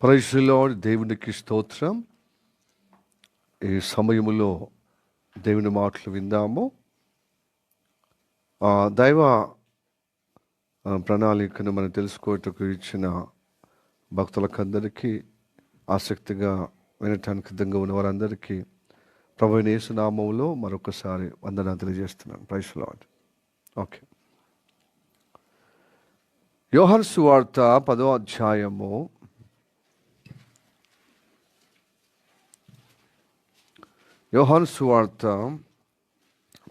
Praise the lord. దేవునికి స్తోత్రం. ఈ సమయములో దేవుని మాటలు విందాము. దైవ ప్రణాళికను మనం తెలుసుకోవటకు ఇచ్చిన భక్తులకందరికీ, ఆసక్తిగా వినటానికి సిద్ధంగా ఉన్న వారందరికీ ప్రభువైన యేసు నామములో మరొకసారి వందనాలు తెలియజేస్తున్నాను. Praise the lord. ఓకే, యోహాను సువార్త 10వ అధ్యాయము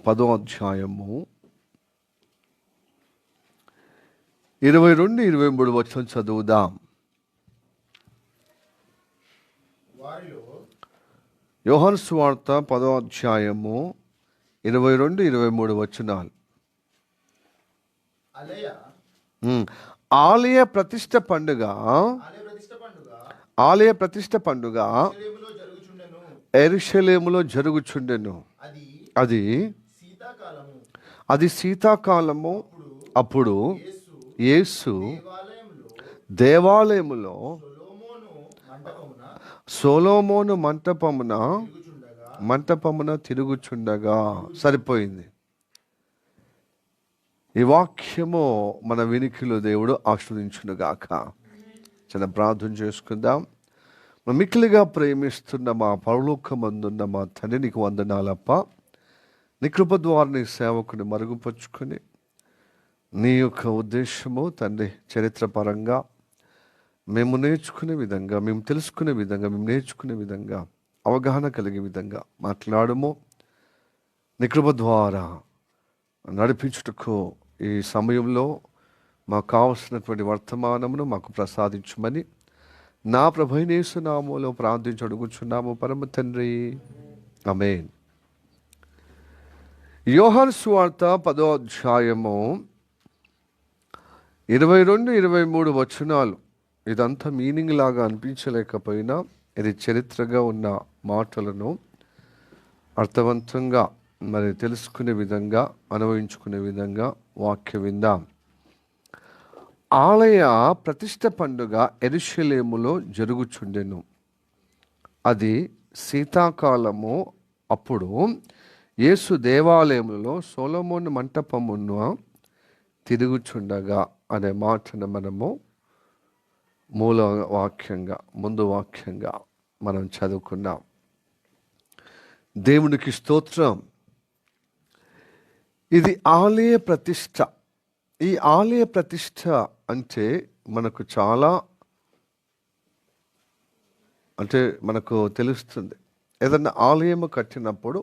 10వ అధ్యాయము 22-23 వచనం చదువుదాం. యోహాను సువార్త 10వ అధ్యాయము 22-23 వచనాలు. ఆలయ ప్రతిష్ఠ పండుగ యెరూషలేములో జరుగుచుండెను. అది శీతాకాలము. అప్పుడు యేసు దేవాలయములో సొలొమోను మంటపమున తిరుగుచుండగా. సరిపోయింది. ఈ వాక్యము మన వినికిలో దేవుడు ఆశీర్వదించునుగాక. చిన్న ప్రార్థన చేసుకుందాం. మిక్కిలిగా ప్రేమిస్తున్న మా పరలోకమందున్న మా తండ్రి, నీకు వందనాలప్ప. నీ కృప ద్వారా నీ సేవకుని మరుగుపరుచుకొని నీ యొక్క ఉద్దేశము తండ్రి చరిత్రపరంగా మేము నేర్చుకునే విధంగా, మేము తెలుసుకునే విధంగా, మేము నేర్చుకునే విధంగా, అవగాహన కలిగే విధంగా మాట్లాడము. నీ కృప ద్వారా నడిపించుటకు ఈ సమయంలో మాకు కావలసినటువంటి వర్తమానమును మాకు ప్రసాదించమని నా ప్రభువైన యేసు నామములో ప్రార్థించి అడుగుచున్నాము పరమ తండ్రి, ఆమేన్. యోహాను సువార్త 10వ అధ్యాయము 22-23 వచనాలు. ఇదంతా మీనింగ్ లాగా అనిపించలేకపోయినా ఇది చరిత్రగా ఉన్న మాటలను అర్థవంతంగా మరి తెలుసుకునే విధంగా, అనుభవించుకునే విధంగా వాక్యం విందాం. ఆలయ ప్రతిష్ఠ పండుగ యెరూషలేములో జరుగుచుండెను. అది శీతాకాలము. అప్పుడు యేసు దేవాలయములో సొలొమోను మంటపమున తిరుగుచుండగా అనే మాటను మనము ముందు వాక్యంగా మనం చదువుకున్నాం. దేవునికి స్తోత్రం. ఇది ఆలయ ప్రతిష్ఠ. ఈ ఆలయ ప్రతిష్ఠ అంటే మనకు చాలా మనకు తెలుస్తుంది. ఏదన్నా ఆలయం కట్టినప్పుడు,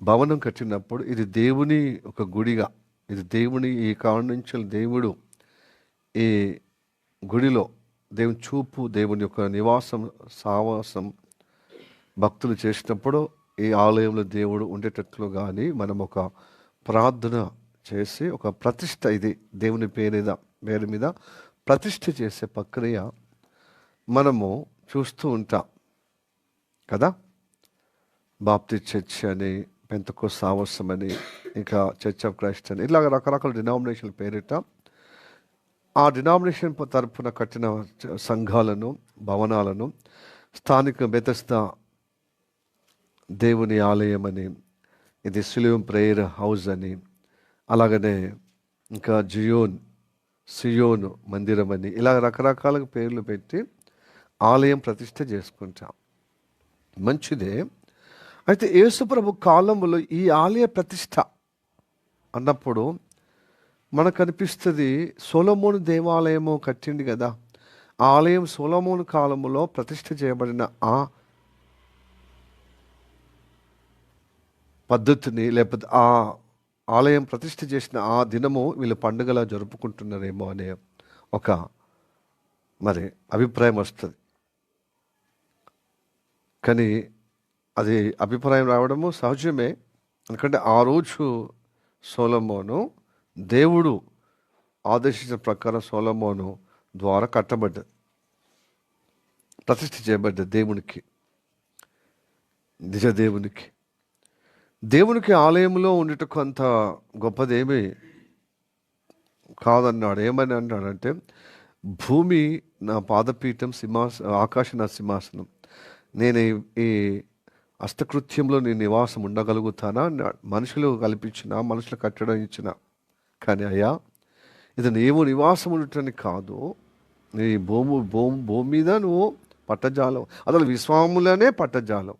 భవనం కట్టినప్పుడు ఇది దేవుని ఒక గుడిగా, ఇది దేవుని ఈ కారణం నుంచి దేవుడు ఈ గుడిలో దేవుని చూపు, దేవుని యొక్క నివాసం, సావాసం భక్తులు చేసినప్పుడు ఈ ఆలయంలో దేవుడు ఉండేటట్లు కానీ మనం ఒక ప్రార్థన చేసి ఒక ప్రతిష్ఠ, ఇది దేవుని పేరు మీద ప్రతిష్ఠ చేసే ప్రక్రియ మనము చూస్తూ ఉంటాం కదా. బాప్టిస్ట్ చర్చ్ అని, పెంతెకోస్తు సావాసం అని, ఇంకా చర్చ్ ఆఫ్ క్రైస్ట్ అని, ఇలాగ రకరకాల డినామినేషన్ పేరిట ఆ డినామినేషన్ తరపున కట్టిన సంఘాలను, భవనాలను స్థానిక బెతెస్దా దేవుని ఆలయం అని, ఇది సిలువ ప్రేయర్ హౌస్ అని, అలాగనే ఇంకా సియోను మందిరం అని, ఇలా రకరకాల పేర్లు పెట్టి ఆలయం ప్రతిష్ఠ చేసుకుంటాం. మంచిదే. అయితే యేసుప్రభు కాలంలో ఈ ఆలయ ప్రతిష్ఠ అన్నప్పుడు మనకు అనిపిస్తుంది, సొలొమోను దేవాలయము కట్టింది కదా. ఆ ఆలయం సొలొమోను కాలంలో ప్రతిష్ఠ చేయబడిన ఆ పద్ధతిని, లేకపోతే ఆ ఆలయం ప్రతిష్ఠ చేసిన ఆ దినము వీళ్ళు పండుగలా జరుపుకుంటున్నారేమో అనే ఒక మరి అభిప్రాయం వస్తుంది. కానీ అది అభిప్రాయం రావడము సహజమే. ఎందుకంటే ఆ రోజు సొలొమోను దేవుడు ఆదేశించిన ప్రకారం సొలొమోను ద్వారా కట్టబడ్డది, ప్రతిష్ఠ చేయబడ్డది దేవునికి, నిజ దేవునికి. దేవునికి ఆలయంలో ఉండేటకు అంత గొప్పదేమీ కాదన్నాడు. ఏమని అన్నాడంటే, భూమి నా పాదపీఠం, ఆకాశం నా సింహాసనం, నేను ఈ హస్తకృత్యంలో నీ నివాసం ఉండగలుగుతానా అన్నాడు. మనుషులు కల్పించిన, మనుషులు కట్టడం ఇచ్చిన, కానీ అయ్యా ఇది నీవు నివాసం ఉండటానికి కాదు, నీ భూమి మీద నువ్వు పట్టజాలం, అసలు విశ్వాములనే పట్టజాలం.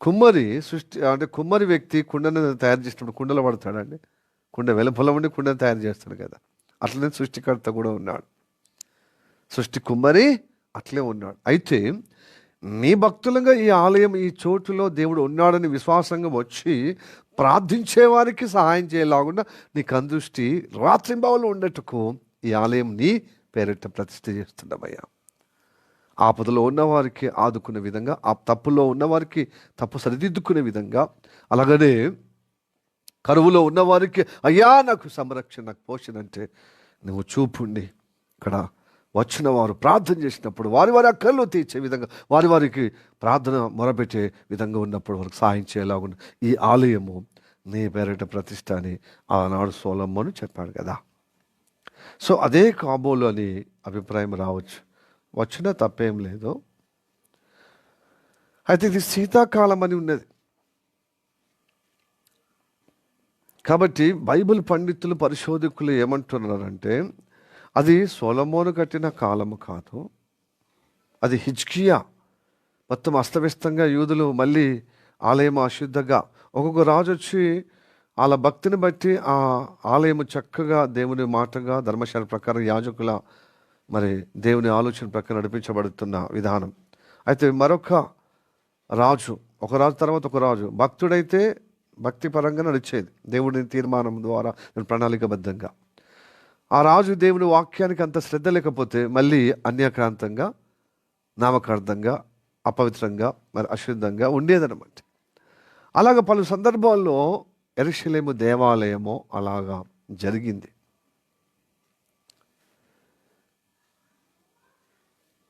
కుమ్మరి సృష్టి అంటే కుమ్మరి వ్యక్తి కుండను తయారు చేసినప్పుడు కుండలో పడతాడండి. కుండ వెలుపల ఉండి కుండను తయారు చేస్తాడు కదా, అట్లనే సృష్టికర్త కూడా ఉన్నాడు. సృష్టి కుమ్మరి అట్లే ఉన్నాడు. అయితే నీ భక్తులంగా ఈ ఆలయం, ఈ చోటులో దేవుడు ఉన్నాడని విశ్వాసంగా వచ్చి ప్రార్థించే వారికి సహాయం చేయలాకుండా నీ కందృష్టి రాత్రింబావులో ఉండేటకు ఈ ఆలయం నీ పేరిట ప్రతిష్ఠ చేస్తున్నామయ్యా. ఆపదలో ఉన్నవారికి ఆదుకునే విధంగా, ఆ తప్పులో ఉన్నవారికి తప్పు సరిదిద్దుకునే విధంగా, అలాగనే కరువులో ఉన్నవారికి అయ్యా నాకు సంరక్షణ, నాకు పోషణ అంటే నువ్వు చూపుండి ఇక్కడ వచ్చిన వారు ప్రార్థన చేసినప్పుడు వారి అక్కర్లు తీర్చే విధంగా, వారికి ప్రార్థన మొరపెట్టే విధంగా ఉన్నప్పుడు వారికి సహాయం చేయలాగుండా ఈ ఆలయము నీ పేరిట ప్రతిష్ట అని ఆనాడు సొలొమోను చెప్పాడు కదా. సో అదే కాబోలు అని అభిప్రాయం రావచ్చు, వచ్చినా తప్పేం లేదు. అయితే ఇది శీతాకాలం అని ఉన్నది కాబట్టి బైబిల్ పండితులు, పరిశోధకులు ఏమంటున్నారంటే అది సొలొమోను కట్టిన కాలము కాదు, అది హిజ్కియా. మొత్తం అస్తవ్యస్తంగా యూదులు మళ్ళీ ఆలయం అశుద్ధంగా, ఒక్కొక్క రాజు వచ్చి వాళ్ళ భక్తిని బట్టి ఆ ఆలయము చక్కగా దేవుని మాటగా ధర్మశాల ప్రకారం యాజకుల మరి దేవుని ఆలోచన ప్రకారం నడిపించబడుతున్న విధానం. అయితే మరొక రాజు, ఒక రాజు తర్వాత ఒక రాజు, భక్తుడైతే భక్తి పరంగా నడిచేది దేవుని తీర్మానం ద్వారా, ప్రణాళికబద్ధంగా. ఆ రాజు దేవుని వాక్యానికి అంత శ్రద్ధ లేకపోతే మళ్ళీ అన్యక్రాంతంగా, నామకార్థంగా, అపవిత్రంగా, మరి అశుద్ధంగా ఉండేదన్నమాట. అలాగ పలు సందర్భాల్లో యెరూషలేము దేవాలయము అలాగా జరిగింది.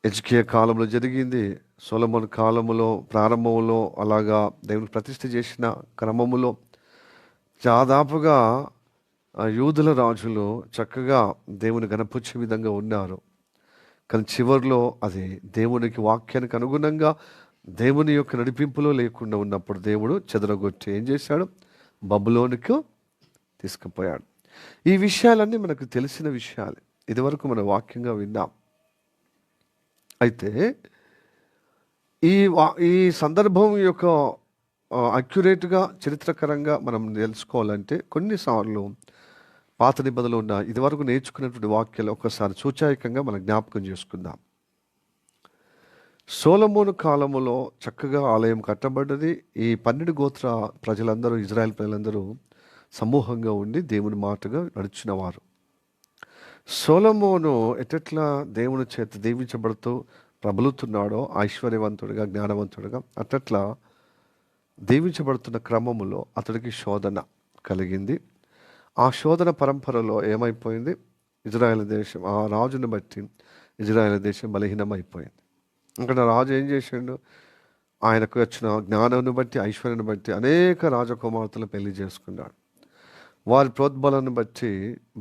హిజ్కియా కాలంలో జరిగింది, సొలొమోను కాలములో ప్రారంభంలో అలాగా దేవుని ప్రతిష్ఠ చేసిన క్రమములో దాదాపుగా యూదుల రాజులు చక్కగా దేవుని గణపుచ్చే విధంగా ఉన్నారు. కానీ చివరిలో అది దేవునికి వాక్యానికి అనుగుణంగా దేవుని యొక్క నడిపింపులో లేకుండా ఉన్నప్పుడు దేవుడు చెదరగొట్టి ఏం చేశాడు, బబులోనికి తీసుకుపోయాడు. ఈ విషయాలన్నీ మనకు తెలిసిన విషయాలు, ఇదివరకు మన వాక్యంగా విన్నాం. అయితే ఈ సందర్భం యొక్క అక్యురేట్గా, చరిత్రకరంగా మనం తెలుసుకోవాలంటే కొన్నిసార్లు పాత నిబంధనలు ఉన్న ఇదివరకు నేర్చుకున్నటువంటి వాక్యాలు ఒకసారి సూచాయకంగా మనం జ్ఞాపకం చేసుకుందాం. సొలొమోను కాలములో చక్కగా ఆలయం కట్టబడ్డది. ఈ 12 గోత్ర ప్రజలందరూ, ఇజ్రాయెల్ ప్రజలందరూ సమూహంగా ఉండి దేవుని మాటగా నడిచిన వారు. సొలొమోను ఎట్లా దేవుని చేత దీవించబడుతూ ప్రబలుతున్నాడో, ఐశ్వర్యవంతుడిగా, జ్ఞానవంతుడిగా, అట్లా దీవించబడుతున్న క్రమములో అతడికి శోధన కలిగింది. ఆ శోధన పరంపరలో ఏమైపోయింది, ఇజ్రాయెల్ దేశం, ఆ రాజుని బట్టి ఇజ్రాయెల్ దేశం బలహీనమైపోయింది. అక్కడ రాజు ఏం చేసిండు, ఆయనకు వచ్చిన జ్ఞానాన్ని బట్టి, ఐశ్వర్యాన్ని బట్టి అనేక రాజకుమార్తెలు పెళ్లి చేసుకున్నాడు. వారి ప్రోద్బలాన్ని బట్టి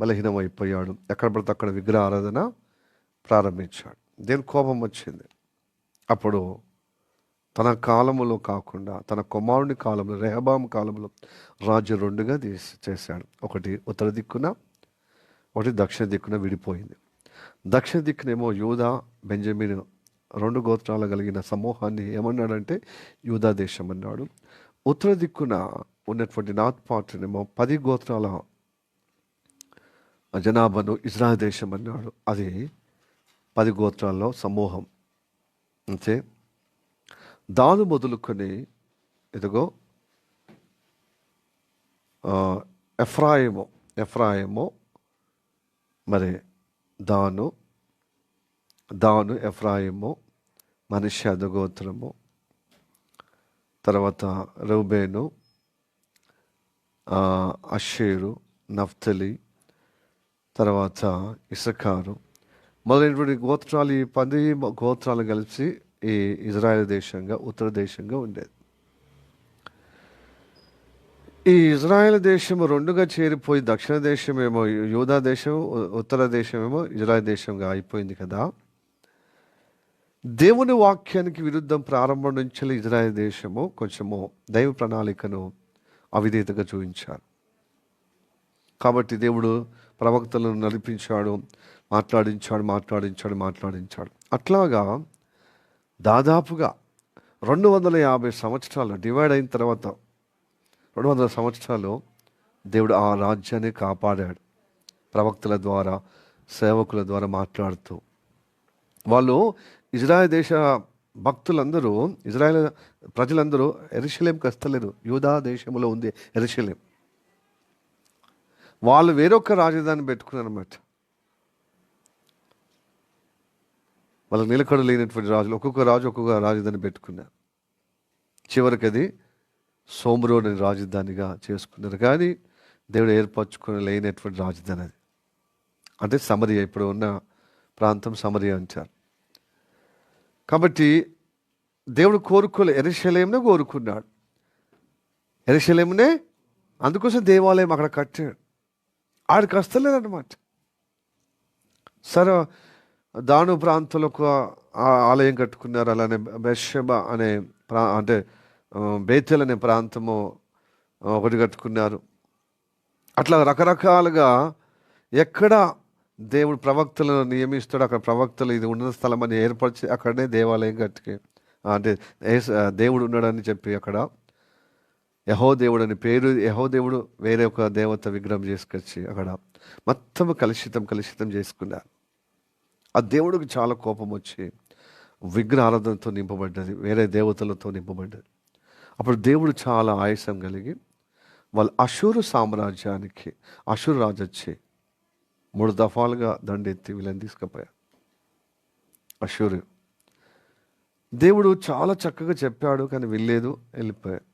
బలహీనమైపోయాడు. ఎక్కడ పడితే అక్కడ విగ్రహ ఆరాధన ప్రారంభించాడు. దేని కోపం వచ్చింది. అప్పుడు తన కాలములో కాకుండా తన కుమారుని కాలంలో, రెహబాము కాలంలో రాజ్యం 2గా చేశాడు. ఒకటి ఉత్తర దిక్కున, ఒకటి దక్షిణ దిక్కున విడిపోయింది. దక్షిణ దిక్కునేమో యూదా, బెంజమిన్ 2 గోత్రాలు కలిగిన సమూహాన్ని ఏమన్నాడంటే యూదా దేశం అన్నాడు. ఉత్తర దిక్కున ఉన్నటువంటి నార్త్ పార్ట్నేమో 10 గోత్రాల జనాభాను ఇజ్రాయెల్ దేశం అన్నాడు. అది 10 గోత్రాల్లో సమూహం. అంతే దాను మొదలుకొని ఇదిగో ఎఫ్రాయిము మరి దాను, ఎఫ్రాయిము, మనష్షే గోత్రము, తర్వాత రూబేను, అషేరు, నఫ్తలి, తర్వాత ఇసకారు మొదలైనటువంటి గోత్రాలు, ఈ 10 గోత్రాలు కలిసి ఈ ఇజ్రాయెల్ దేశంగా, ఉత్తర దేశంగా ఉండేది. ఈ ఇజ్రాయెల్ దేశము రెండుగా చేరిపోయి దక్షిణ దేశమేమో యూదా దేశం, ఉత్తర దేశమేమో ఇజ్రాయెల్ దేశంగా అయిపోయింది కదా. దేవుని వాక్యానికి విరుద్ధం ప్రారంభం నుంచి ఇజ్రాయెల్ దేశము కొంచెము దైవ ప్రణాళికను అవిధేయతగా చూపించారు. కాబట్టి దేవుడు ప్రవక్తలను నడిపించాడు, మాట్లాడించాడు. అట్లాగా దాదాపుగా 250 సంవత్సరాలు డివైడ్ అయిన తర్వాత 200 సంవత్సరాలు దేవుడు ఆ రాజ్యాన్ని కాపాడాడు. ప్రవక్తల ద్వారా, సేవకుల ద్వారా మాట్లాడుతూ. వాళ్ళు ఇజ్రాయెల్ దేశ భక్తులందరూ, ఇజ్రాయెల్ ప్రజలందరూ యెరూషలేంకి వస్తలేరు. యూదా దేశంలో ఉంది యెరూషలేం. వాళ్ళు వేరొక రాజధాని పెట్టుకున్నారు అన్నమాట. వాళ్ళకి నిలకడ లేనటువంటి రాజులు, ఒక్కొక్క రాజు ఒక్కొక్క రాజధాని పెట్టుకున్నారు. చివరికి అది సోమ్రోన్ అని రాజధానిగా చేసుకున్నారు. కానీ దేవుడు ఏర్పరచుకుని లేనటువంటి రాజధాని అది. అంటే సమరియా, ఇప్పుడు ఉన్న ప్రాంతం సమరియా అంటారు. కాబట్టి దేవుడు యెరూషలేమునే కోరుకున్నాడు. యెరూషలేమునే, అందుకోసం దేవాలయం అక్కడ కట్టాడు. ఆడికి వస్తలేదన్నమాట. సరే, దాను ప్రాంతంలో ఒక ఆలయం కట్టుకున్నారు. అలానే బెర్షెబా అనే అంటే బేతెల్ అనే ప్రాంతము ఒకటి కట్టుకున్నారు. అట్లా రకరకాలుగా ఎక్కడ దేవుడు ప్రవక్తలను నియమిస్తాడు, అక్కడ ప్రవక్తలు ఇది ఉన్న స్థలం అని ఏర్పరిచి అక్కడనే దేవాలయం కట్టుకి, అంటే దేవుడు ఉన్నాడని చెప్పి అక్కడ యెహో దేవుడు అని పేరు, యెహో దేవుడు వేరే ఒక దేవత విగ్రహం చేసుకొచ్చి అక్కడ మొత్తం కలుషితం చేసుకున్నారు. ఆ దేవుడికి చాలా కోపం వచ్చి విగ్రహ ఆరాధనతో నింపబడ్డది, వేరే దేవతలతో నింపబడ్డది. అప్పుడు దేవుడు చాలా ఆయాసం కలిగి వాళ్ళు అషూరు సామ్రాజ్యానికి, అషూరు రాజు వచ్చి 3 దఫాలుగా దండెత్తి వీళ్ళని తీసుకుపోయారు. అషూరు దేవుడు చాలా చక్కగా చెప్పాడు, కానీ వెళ్ళలేదు, వెళ్ళిపోయారు.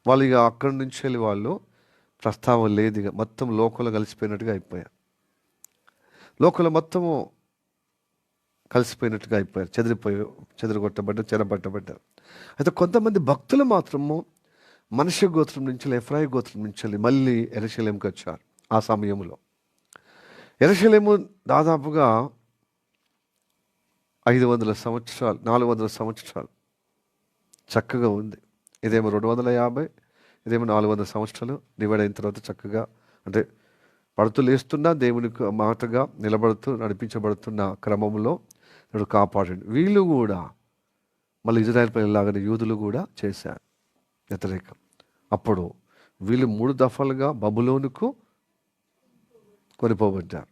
వాళ్ళు ఇక అక్కడి నుంచి వెళ్ళి వాళ్ళు ప్రస్తావన లేదు, ఇక మొత్తం లోకంలో కలిసిపోయినట్టుగా అయిపోయారు. లోకంలో మొత్తము కలిసిపోయినట్టుగా అయిపోయారు, చెరపట్టబడ్డారు. అయితే కొంతమంది భక్తులు మాత్రము మనష్య గోత్రం నుంచి, ఎఫ్రాయి గోత్రం నుంచి మళ్ళీ యెరూషలేంకి వచ్చారు. ఆ సమయంలో యెరూషలేము దాదాపుగా 500 సంవత్సరాలు, 400 సంవత్సరాలు చక్కగా ఉంది. ఇదేమో 250, ఇదేమో 400 సంవత్సరాలు డివైడ్ అయిన తర్వాత చక్కగా, అంటే పడుతూ లేస్తున్నా దేవునికి మాటగా నిలబడుతూ నడిపించబడుతున్న క్రమంలో దేవుడు కాపాడండి. వీళ్ళు కూడా మళ్ళీ ఇజ్రాయెల్ ప్రజలాగానే యూదులు కూడా చేశారు వ్యతిరేకం. అప్పుడు వీళ్ళు 3 దఫాలుగా బబులోనుకు కొనిపోబడ్డారు.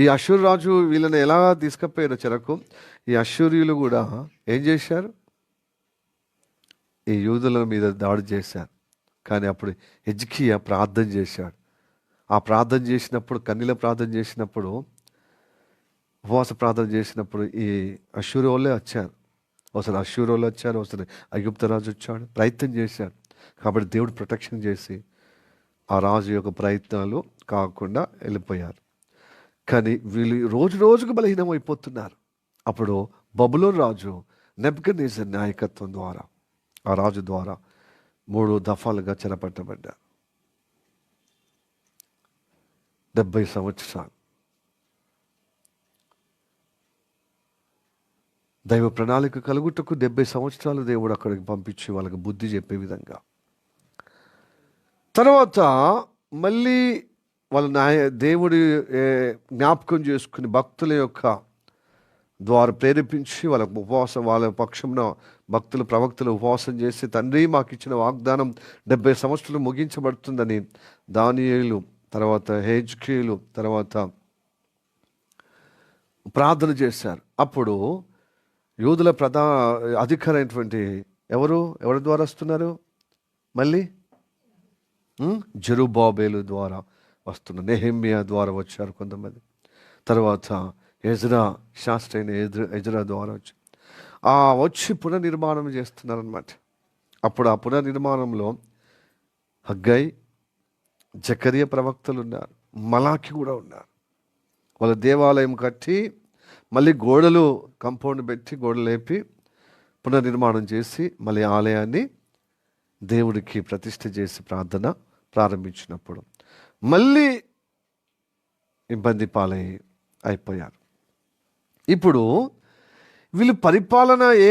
ఈ అషూరు రాజు వీళ్ళని ఎలా తీసుకుపోయారో చెరకు, ఈ అషూరియులు కూడా ఏం చేశారు, ఈ యూదుల మీద దాడి చేశారు. కానీ అప్పుడు హిజ్కియా ప్రార్థన చేశాడు. ఆ ప్రార్థన చేసినప్పుడు, కన్నీల ప్రార్థన చేసినప్పుడు, ఉపవాస ప్రార్థన చేసినప్పుడు ఈ అషూరు వాళ్ళే వచ్చారు. ఒకసారి అషూరు వాళ్ళు వచ్చారు, ఒకసారి ఐగుప్తు రాజు వచ్చాడు, ప్రయత్నం చేశాడు. కాబట్టి దేవుడు ప్రొటెక్షన్ చేసి ఆ రాజు యొక్క ప్రయత్నాలు కాకుండా వెళ్ళిపోయారు. కానీ వీళ్ళు రోజుకు బలహీనం అయిపోతున్నారు. అప్పుడు బబులోను రాజు నెబుకద్నెజర్ నాయకత్వం ద్వారా, ఆ రాజు ద్వారా 3 దఫాలుగా చెరపట్టబడ్డారు. 70 సంవత్సరాలు దైవ ప్రణాళిక కలుగుటకు 70 సంవత్సరాలు దేవుడు అక్కడికి పంపించి వాళ్ళకి బుద్ధి చెప్పే విధంగా. తర్వాత మళ్ళీ వాళ్ళ దేవుడి జ్ఞాపకం చేసుకుని భక్తుల యొక్క ద్వారా ప్రేరేపించి వాళ్ళ పక్షంలో భక్తులు, ప్రవక్తలు ఉపవాసం చేసి, తండ్రి మాకు ఇచ్చిన వాగ్దానం 70 సంవత్సరాలు ముగించబడుతుందని దానియేలు, తర్వాత హెజ్కేలు, తర్వాత ప్రార్థన చేశారు. అప్పుడు యూదుల అధికారైనటువంటి ఎవరి ద్వారా వస్తున్నారు, మళ్ళీ జెరుబ్బాబెలు ద్వారా వస్తున్నారు, నెహెమ్యా ద్వారా వచ్చారు కొంతమంది, తర్వాత ఎజ్రా, శాస్త్రి అయిన ఎజ్రా ద్వారా వచ్చి పునర్నిర్మాణం చేస్తున్నారనమాట. అప్పుడు ఆ పునర్నిర్మాణంలో హగ్గై, జకరియా ప్రవక్తలు ఉన్నారు, మలాకి కూడా ఉన్నారు. వాళ్ళ దేవాలయం కట్టి మళ్ళీ కాంపౌండ్ పెట్టి గోడలు లేపి పునర్నిర్మాణం చేసి మళ్ళీ ఆలయాన్ని దేవుడికి ప్రతిష్ఠ చేసి ప్రార్థన ప్రారంభించినప్పుడు మళ్ళీ ఇబ్బంది అయిపోయారు. ఇప్పుడు వీళ్ళు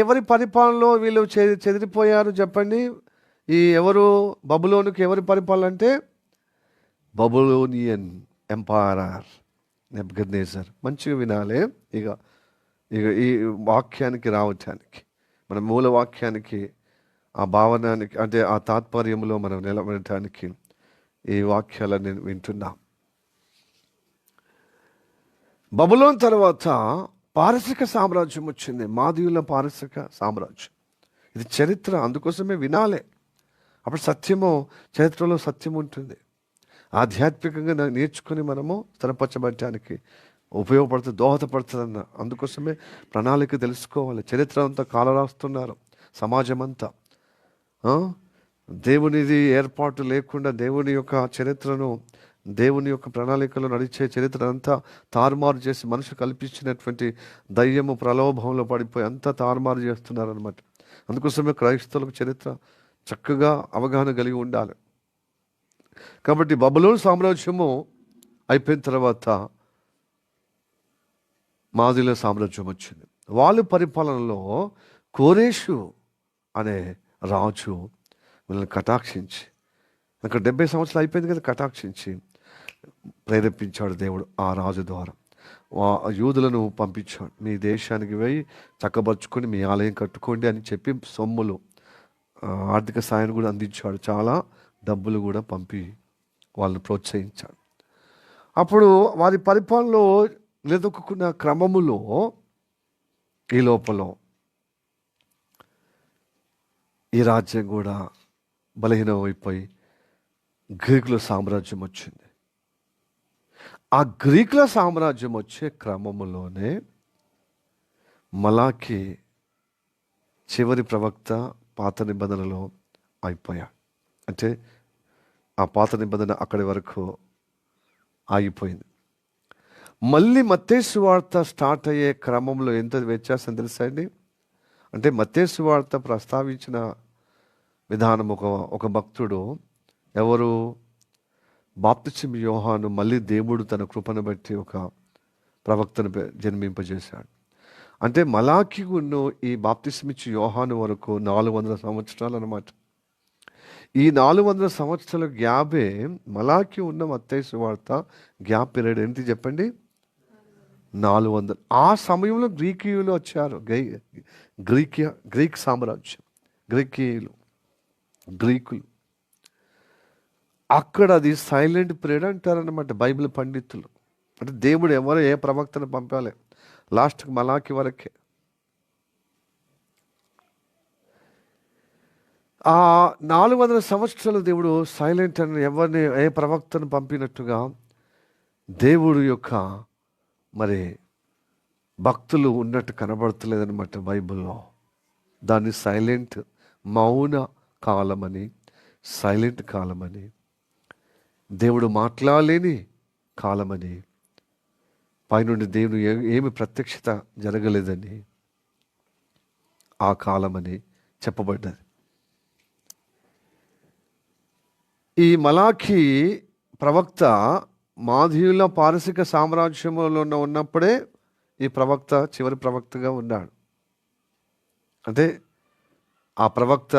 ఎవరి పరిపాలనలో వీళ్ళు చెదిరిపోయారు చెప్పండి. ఈ ఎవరు బబులోనుకి ఎవరి పరిపాలన అంటే బబులోనియన్ ఎంపైరర్ నెబుకద్నెజర్. మంచిగా వినాలి. ఇక ఇక ఈ వాక్యానికి రావటానికి, మన మూల వాక్యానికి, ఆ భావనానికి, అంటే ఆ తాత్పర్యంలో మనం నిలబడటానికి ఈ వాక్యాలను నేను వింటున్నా. బబులోన్ తర్వాత పారసిక సామ్రాజ్యం వచ్చింది, మాదీయుల పారసిక సామ్రాజ్యం. ఇది చరిత్ర, అందుకోసమే వినాలి. అప్పుడు సత్యము, చరిత్రలో సత్యం ఉంటుంది. ఆధ్యాత్మికంగా నేర్చుకుని మనము స్థిరపరచబడటానికి ఉపయోగపడుతుంది, దోహదపడుతుంది అందుకోసమే ప్రణాళిక తెలుసుకోవాలి. చరిత్ర అంతా కాలరాస్తున్నారు సమాజం అంతా. దేవునిది ఏర్పాటు లేకుండా దేవుని యొక్క చరిత్రను, దేవుని యొక్క ప్రణాళికలో నడిచే చరిత్ర అంతా తారుమారు చేసి మనుషు కల్పించినటువంటి దయ్యము ప్రలోభంలో పడిపోయి అంతా తారుమారు చేస్తున్నారనమాట. అందుకోసమే క్రైస్తవులకు చరిత్ర చక్కగా అవగాహన కలిగి ఉండాలి. కాబట్టి బబులోను సామ్రాజ్యము అయిపోయిన తర్వాత మాదీయుల సామ్రాజ్యం వచ్చింది. వాళ్ళ పరిపాలనలో కోరేషు అనే రాజు వీళ్ళని కటాక్షించి, అక్కడ 70 సంవత్సరాలు అయిపోయింది కదా, కటాక్షించి ప్రేరేపించాడు దేవుడు ఆ రాజు ద్వారా. యూదులను పంపించాడు, మీ దేశానికి పోయి చక్కబరుచుకొని మీ ఆలయం కట్టుకోండి అని చెప్పి సొమ్ములు, ఆర్థిక సాయాన్ని కూడా అందించాడు. చాలా డబ్బులు కూడా పంపి వాళ్ళని ప్రోత్సహించాడు. అప్పుడు వారి పరిపాలనలో నిలదొక్కున్న క్రమములో ఈ లోపల ఈ రాజ్యం కూడా బలహీనమైపోయి గ్రీకుల సామ్రాజ్యం వచ్చింది. ఆ గ్రీకుల సామ్రాజ్యం వచ్చే క్రమములోనే మలాకి చివరి ప్రవక్త పాత నిబంధనలో అయిపోయాడు. అంటే ఆ పాత నిబంధన అక్కడి వరకు ఆగిపోయింది. మళ్ళీ మత్తయి సువార్త స్టార్ట్ అయ్యే క్రమంలో ఎంత వ్యత్యాసం తెలుసా అండి? అంటే మత్తయి సువార్త ప్రస్తావించిన విధానం, ఒక భక్తుడు, ఎవరు, బాప్తిస్మం యోహాను, మళ్ళీ దేవుడు తన కృపను బట్టి ఒక ప్రవక్తను జన్మింపజేశాడు. అంటే మలాకి ఉన్న ఈ బాప్తిస్మిచ్చి యోహాను వరకు 400 సంవత్సరాలు అన్నమాట. ఈ 400 సంవత్సరాల గ్యాపే మలాకి ఉన్న మత్తయి సువార్త గ్యాప్ పీరియడ్ ఏంటి చెప్పండి? 400. ఆ సమయంలో గ్రీకీయులు వచ్చారు. గ్రీక్ సామ్రాజ్యం, గ్రీకులు. అక్కడ అది సైలెంట్ పీరియడ్ అంటారనమాట బైబిల్ పండితులు. అంటే దేవుడు ఏ ప్రవక్తను పంపాలి, లాస్ట్కి మలాకి వరకే. ఆ 400 సంవత్సరాలు దేవుడు సైలెంట్ అని ఏ ప్రవక్తను పంపినట్టుగా దేవుడు యొక్క మరి భక్తులు ఉన్నట్టు కనబడతలేదనమాట బైబిల్లో. దాన్ని సైలెంట్, మౌన కాలమని, సైలెంట్ కాలమని, దేవుడు మాట్లాడలేని కాలమని, పైనుండి దేవుడు ఏమి ప్రత్యక్షత జరగలేదని ఆ కాలమని చెప్పబడ్డది. ఈ మలాకి ప్రవక్త మాదీయుల పారసిక సామ్రాజ్యంలో ఉన్నప్పుడే ఈ ప్రవక్త చివరి ప్రవక్తగా ఉన్నాడు. అంటే ఆ ప్రవక్త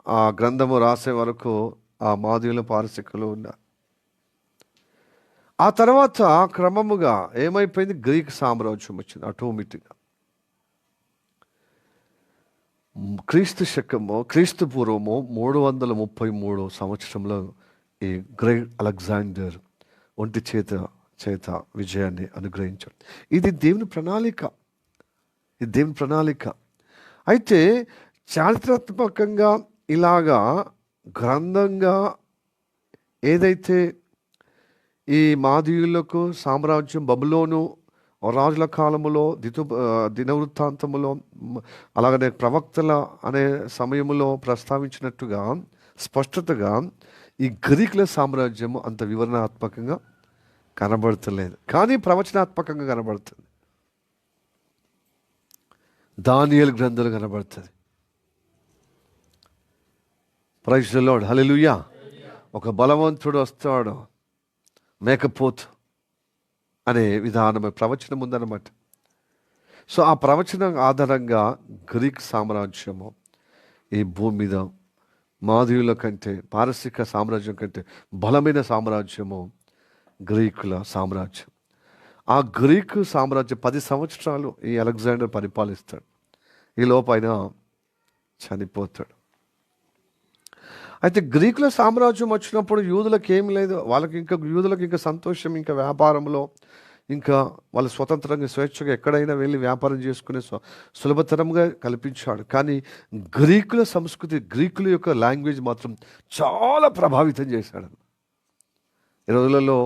ఆ గ్రంథము రాసే వరకు ఆ మాదీయుల పారసికలో ఉన్నారు. ఆ తర్వాత క్రమముగా ఏమైపోయింది, గ్రీక్ సామ్రాజ్యం వచ్చింది ఆటోమేటిక్గా. క్రీస్తు పూర్వము 333 సంవత్సరంలో ఈ గ్రేట్ అలెగ్జాండర్ ఒంటి చేత విజయాన్ని అనుగ్రహించాడు. ఇది దేవుని ప్రణాళిక. అయితే చారిత్రాత్మకంగా ఇలాగా గ్రంథంగా ఏదైతే ఈ మాదీయులకు సామ్రాజ్యం బబులోను రాజుల కాలములో దినవృత్తాంతములో అలాగనే ప్రవక్తల అనే సమయములో ప్రస్తావించినట్టుగా స్పష్టతగా ఈ గ్రీకుల సామ్రాజ్యము అంత వివరణాత్మకంగా కనబడతలేదు, కానీ ప్రవచనాత్మకంగా కనబడుతుంది. దానియేలు గ్రంథాలు కనబడుతుంది, ప్రైజ్ ది లార్డ్, హల్లెలూయా. ఒక బలవంతుడు వస్తాడు, మేకపోతు అనే విధానం ప్రవచనం ఉందన్నమాట. సో ఆ ప్రవచనం ఆధారంగా గ్రీక్ సామ్రాజ్యము ఈ భూమి మీద మాధవుల కంటే, పారసిక సామ్రాజ్యం కంటే బలమైన సామ్రాజ్యము గ్రీకుల సామ్రాజ్యం. ఆ గ్రీకు సామ్రాజ్యం 10 సంవత్సరాలు ఈ అలెగ్జాండర్ పరిపాలిస్తాడు. ఈ లోపు ఆయన చనిపోతాడు. అయితే గ్రీకుల సామ్రాజ్యం వచ్చినప్పుడు యూదులకు ఏం లేదు, యూదులకు ఇంకా సంతోషం, ఇంకా వ్యాపారంలో, ఇంకా వాళ్ళు స్వతంత్రంగా స్వేచ్ఛగా ఎక్కడైనా వెళ్ళి వ్యాపారం చేసుకునే సులభతరంగా కల్పించాడు. కానీ గ్రీకుల సంస్కృతి, గ్రీకుల యొక్క లాంగ్వేజ్ మాత్రం చాలా ప్రభావితం చేశాడు. ఈ రోజులలో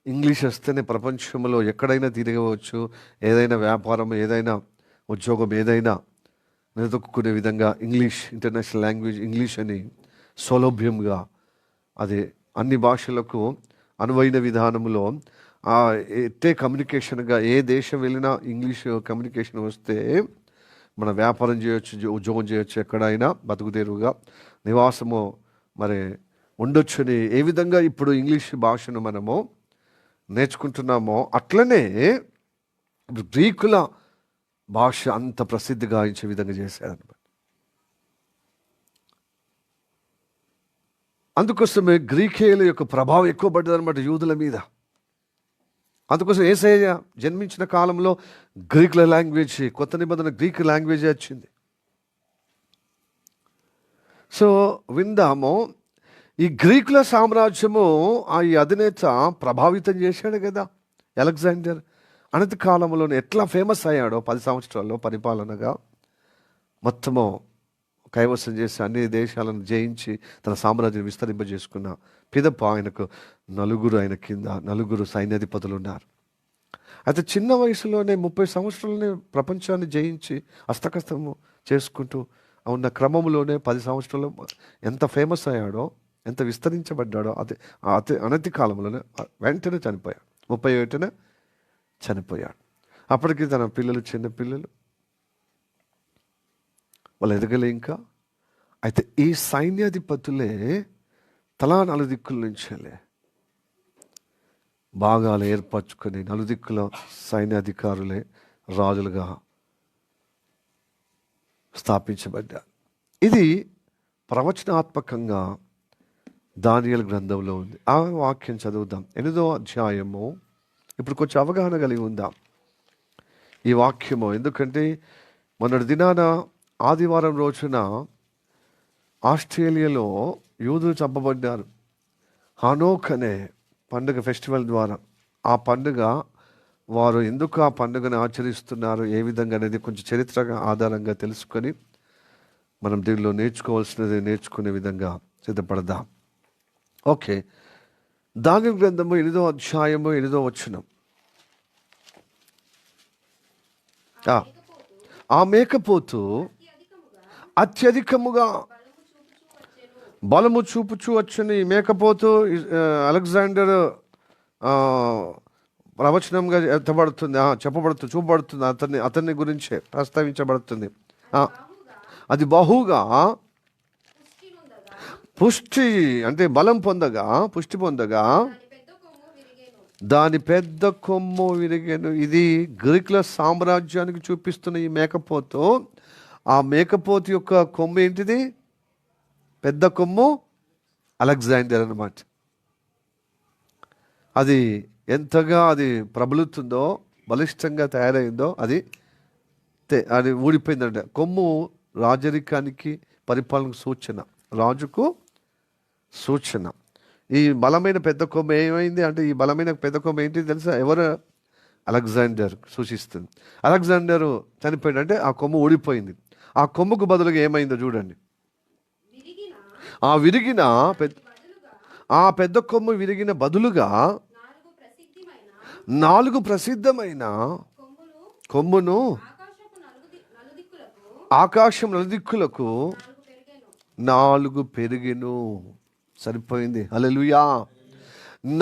ఇంగ్లీష్ వస్తేనే ప్రపంచంలో ఎక్కడైనా తిరగవచ్చు, ఏదైనా వ్యాపారం, ఏదైనా ఉద్యోగం, ఏదైనా నిలదొక్కునే విధంగా ఇంగ్లీష్, ఇంటర్నేషనల్ లాంగ్వేజ్ ఇంగ్లీష్ అని సౌలభ్యంగా, అది అన్ని భాషలకు అనువైన విధానంలో ఎట్టే కమ్యూనికేషన్గా ఏ దేశం వెళ్ళినా ఇంగ్లీష్ కమ్యూనికేషన్ వస్తే మన వ్యాపారం చేయొచ్చు, ఉద్యోగం చేయొచ్చు, ఎక్కడైనా బతుకుతెరువుగా నివాసము మరి ఉండొచ్చని ఏ విధంగా ఇప్పుడు ఇంగ్లీష్ భాషను మనము నేర్చుకుంటున్నామో అట్లనే గ్రీకుల భాష అంత ప్రసిద్ధి గావించే విధంగా చేశారన్నమాట. అందుకోసమే గ్రీకేయుల యొక్క ప్రభావం ఎక్కువ పడ్డదన్నమాట యూదుల మీద. అందుకోసం యేసయ్య జన్మించిన కాలంలో గ్రీకుల లాంగ్వేజ్, కొత్త నిబంధన గ్రీక్ లాంగ్వేజ్ వచ్చింది. సో విందాము, ఈ గ్రీకుల సామ్రాజ్యము ఈ అధినేత ప్రభావితం చేశాడు కదా అలెగ్జాండర్. అనతి కాలంలోనే ఎట్లా ఫేమస్ అయ్యాడో 10 సంవత్సరాల్లో పరిపాలనగా మొత్తము కైవసం చేసి అన్ని దేశాలను జయించి తన సామ్రాజ్యం విస్తరింపజేసుకున్న పిదప ఆయనకు నలుగురు సైన్యాధిపతులు ఉన్నారు. అయితే చిన్న వయసులోనే 30 సంవత్సరాలనే ప్రపంచాన్ని జయించి హస్తకస్తము చేసుకుంటూ ఉన్న క్రమంలోనే 10 సంవత్సరాలు ఎంత ఫేమస్ అయ్యాడో, ఎంత విస్తరించబడ్డాడో అతి అనతి కాలంలోనే వెంటనే చనిపోయాడు. 31న చనిపోయాడు. అప్పటికి తన పిల్లలు, చిన్న పిల్లలు, వాళ్ళు ఎదగలే ఇంకా. అయితే ఈ సైన్యాధిపతులే తలా 4 దిక్కుల నుంచేలే భాగాలు ఏర్పరచుకొని 4 దిక్కుల సైన్యాధికారులే రాజులుగా స్థాపించబడ్డారు. ఇది ప్రవచనాత్మకంగా దానియేలు గ్రంథంలో ఉంది. ఆ వాక్యం చదువుదాం. 8వ అధ్యాయము. ఇప్పుడు కొంచెం అవగాహన కలిగి ఉందాం ఈ వాక్యము. ఎందుకంటే మొన్నటి దినాన ఆదివారం రోజున ఆస్ట్రేలియాలో యూదులు చంపబడ్డారు. హానోక్ అనే పండుగ ఫెస్టివల్ ద్వారా. ఆ పండుగ వారు ఎందుకు ఆ పండుగను ఆచరిస్తున్నారు, ఏ విధంగా అనేది కొంచెం చరిత్ర ఆధారంగా తెలుసుకొని మనం దీనిలో నేర్చుకోవాల్సినది నేర్చుకునే విధంగా సిద్ధపడదాం. ఓకే, దానియేలు గ్రంథము 8వ అధ్యాయము 8వ వచనం. ఆ మేకపోతు అత్యధికముగా బలము చూపుచూ వచ్చని మేకపోతు అలెగ్జాండర్ ప్రవచనంగా చూపబడుతుంది. అతన్ని గురించే ప్రస్తావించబడుతుంది. అది బహుగా పుష్టి అంటే బలం పొందగా, పుష్టి పొందగా దాని పెద్ద కొమ్ము విరిగెను. ఇది గ్రీకుల సామ్రాజ్యానికి చూపిస్తున్న ఈ మేకపోతు. ఆ మేకపోతు యొక్క కొమ్ము ఏంటిది? పెద్ద కొమ్ము అలెగ్జాండర్ అన్నమాట. అది ఎంతగా అది ప్రబలుతుందో, బలిష్టంగా తయారైందో అది ఊడిపోయిందంట. కొమ్ము రాజరికానికి, పరిపాలనకు సూచన, రాజుకు సూచన. ఈ బలమైన పెద్ద కొమ్ము ఏమైంది అంటే, ఈ బలమైన పెద్ద కొమ్ము ఏంటి తెలుసా? ఎవరు? అలెగ్జాండర్ సూచిస్తుంది. అలెగ్జాండరు చనిపోయింది అంటే ఆ కొమ్ము ఊడిపోయింది. ఆ కొమ్ముకు బదులుగా ఏమైందో చూడండి. ఆ పెద్ద కొమ్ము విరిగిన బదులుగా 4 ప్రసిద్ధమైన కొమ్మును ఆకాశం నలుదిక్కులకు 4 పెరిగెను. సరిపోయింది. హల్లెలూయా.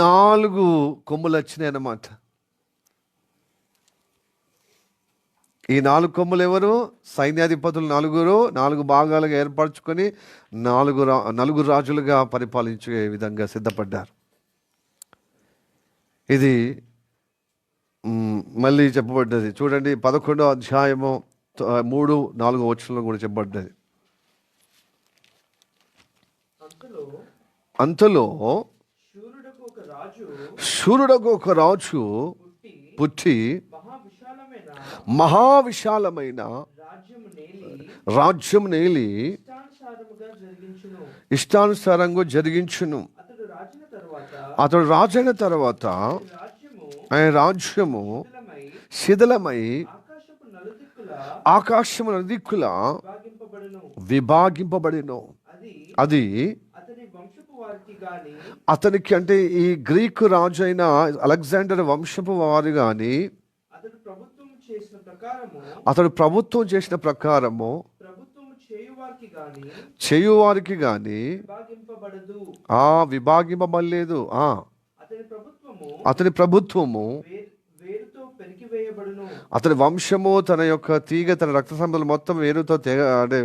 4 కొమ్ములు వచ్చినాయి అన్నమాట. ఈ 4 కొమ్ములు ఎవరు? సైన్యాధిపతులు నలుగురు, 4 భాగాలుగా ఏర్పరచుకొని నలుగురు రాజులుగా పరిపాలించే విధంగా సిద్ధపడ్డారు. ఇది మళ్ళీ చెప్పబడ్డది చూడండి, 11వ అధ్యాయము 3-4 వచనంలో కూడా చెప్పబడ్డది. అంతలో శూరుడకు ఒక రాజు పుట్టి మహావిశాలమైన రాజ్యం నేలి ఇష్టానుసారంగా జరిగించును. అతడు రాజైన తర్వాత ఆయన రాజ్యము శిథిలమై ఆకాశము నలుదిక్కుల విభాగింపబడిను. అది అతనికి, అంటే ఈ గ్రీకు రాజు అయిన అలెగ్జాండర్ వంశపు వారు గాని అతడు ప్రభుత్వం చేసిన ప్రకారము చేయువారికి గాని విభాగింపబడలేదు. అతని ప్రభుత్వము, అతని వంశము, తన యొక్క తీగ, తన రక్త సంబంధాలు మొత్తం వేరుతో అంటే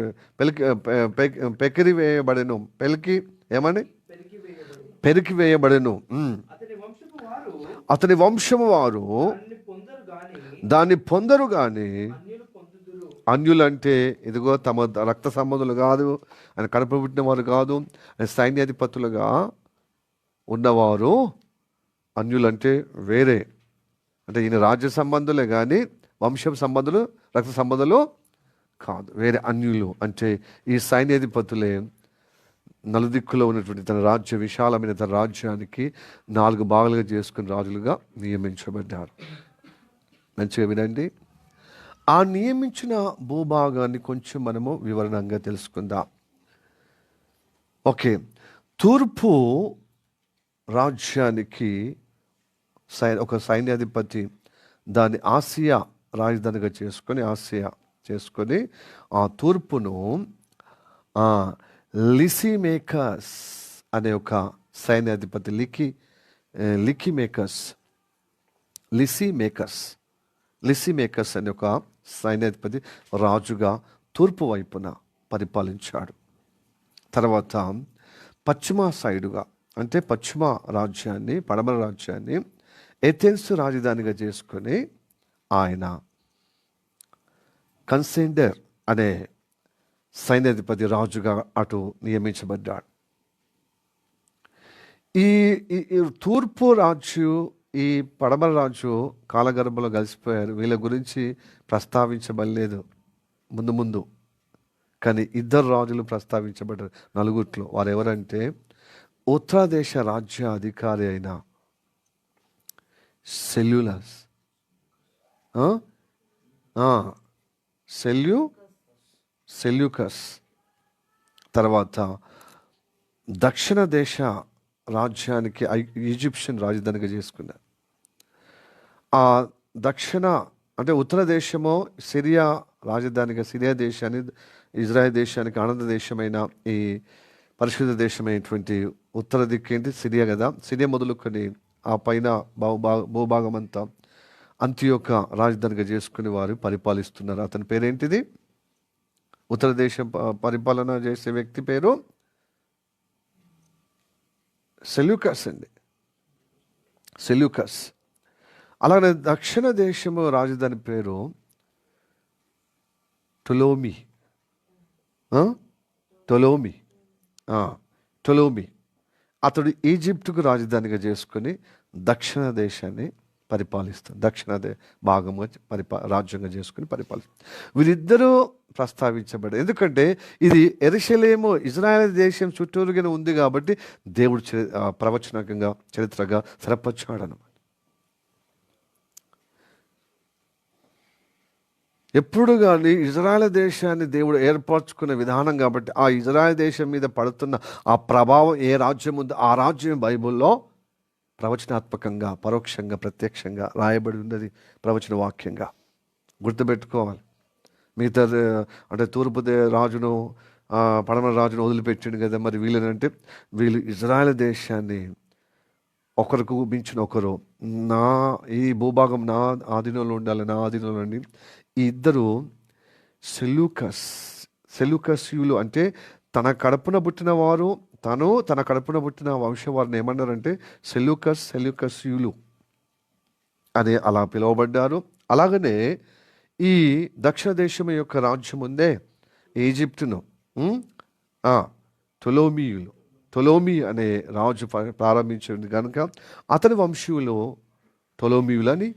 పెకిరి వేయబడెను. పెరికి వేయబడెను. అతని వంశము వారు దాన్ని పొందరు గాని అన్యులంటే ఇదిగో తమ రక్త సంబంధులు కాదు, ఆయన కడుపు పుట్టిన వారు కాదు, ఆయన సైన్యాధిపతులుగా ఉన్నవారు అన్యులంటే వేరే, అంటే ఈయన రాజ్య సంబంధులే కానీ వంశం సంబంధులు, రక్త సంబంధులు కాదు, వేరే అన్యులు. అంటే ఈ సైన్యాధిపతులే నలుదిక్కులో ఉన్నటువంటి తన రాజ్య, విశాలమైన తన రాజ్యానికి 4 భాగాలుగా చేసుకుని రాజులుగా నియమించబడ్డారు. మంచిగా వినండి. ఆ నియమించిన భూభాగాన్ని కొంచెం మనము వివరణంగా తెలుసుకుందాం. ఓకే, తూర్పు రాజ్యానికి ఒక సైన్యాధిపతి దాన్ని ఆసియా రాజధానిగా చేసుకొని ఆ తూర్పును లిసిమేకస్ అనే ఒక సైన్యాధిపతి లిసిమేకస్ అనే ఒక సైన్యాధిపతి రాజుగా తూర్పు వైపున పరిపాలించాడు. తర్వాత పశ్చిమ సైడుగా, అంటే పశ్చిమ రాజ్యాన్ని, పడమర రాజ్యాన్ని ఏథెన్స్ రాజధానిగా చేసుకొని ఆయన కన్సెండర్ అనే సైన్యాధిపతి రాజుగా అటు నియమించబడ్డాడు. ఈ తూర్పు రాజు, ఈ పడమర రాజు కాలగర్భంలో కలిసిపోయారు. వీళ్ళ గురించి ప్రస్తావించబడలేదు ముందు, కానీ 2 రాజులు ప్రస్తావించబడ్డారు 4. వారు ఎవరంటే ఉత్తర దేశ రాజ్య అధికారి అయిన సెల్యూకస్, తర్వాత దక్షిణ దేశ రాజ్యానికి ఈజిప్షియన్ రాజధానిగా చేసుకున్నారు. ఆ దక్షిణ, అంటే ఉత్తర దేశము సిరియా రాజధానిగా, సిరియా దేశాన్ని, ఇజ్రాయెల్ దేశానికి ఆనంద దేశమైన ఈ పరిశుద్ధ దేశమైనటువంటి ఉత్తర దిక్కేంటి సిరియా కదా. సిరియా మొదలుకొని ఆ పైన భూభాగం అంతా అంతియోక రాజధానిగా చేసుకుని వారు పరిపాలిస్తున్నారు. అతని పేరేంటిది? ఉత్తర దేశం పరిపాలన చేసే వ్యక్తి పేరు సెల్యూకస్ అండి, సెల్యూకస్. అలాగే దక్షిణ దేశము రాజధాని పేరు టొలోమి. అతడు ఈజిప్టుకు రాజధానిగా చేసుకుని దక్షిణ దేశాన్ని పరిపాలిస్తాడు, దక్షిణ భాగంగా రాజ్యంగా చేసుకుని పరిపాలిస్తాడు. వీరిద్దరూ ప్రస్తావించబడ్డారు. ఎందుకంటే ఇది యెరూషలేము ఇజ్రాయెల్ దేశం చుట్టూరుగానే ఉంది కాబట్టి దేవుడు ప్రవచనకంగా, చరిత్రగా స్థిరపరిచాడు అన్నమాట. ఎప్పుడు కానీ ఇజ్రాయెల్ దేశాన్ని దేవుడు ఏర్పరచుకునే విధానం కాబట్టి ఆ ఇజ్రాయెల్ దేశం మీద పడుతున్న ఆ ప్రభావం ఏ రాజ్యం ఉందో ఆ రాజ్యం బైబిల్లో ప్రవచనాత్మకంగా, పరోక్షంగా, ప్రత్యక్షంగా రాయబడి ఉన్నది. ప్రవచన వాక్యంగా గుర్తుపెట్టుకోవాలి. మిగతా అంటే తూర్పు రాజును, పడమర రాజును వదిలిపెట్టిండు కదా, మరి వీళ్ళనంటే వీళ్ళు ఇజ్రాయెల్ దేశాన్ని ఒకరికి మించిన ఒకరు, ఈ భూభాగం నా ఆధీనంలో ఉండాలి, నా ఆధీనంలో ఉండి ఈ ఇద్దరు సెలూకస్యులు అంటే తన కడుపున పుట్టిన వారు, తన కడుపున పుట్టిన వంశవారిని ఏమన్నారంటే సెలూకస్యులు అని అలా పిలువబడ్డారు. అలాగనే ఈ దక్షిణ దేశం యొక్క రాజ్యం ఉందే ఈజిప్టును టొలోమీ అనే రాజు ప్రారంభించింది కనుక అతని వంశీయులు టొలోమీయులని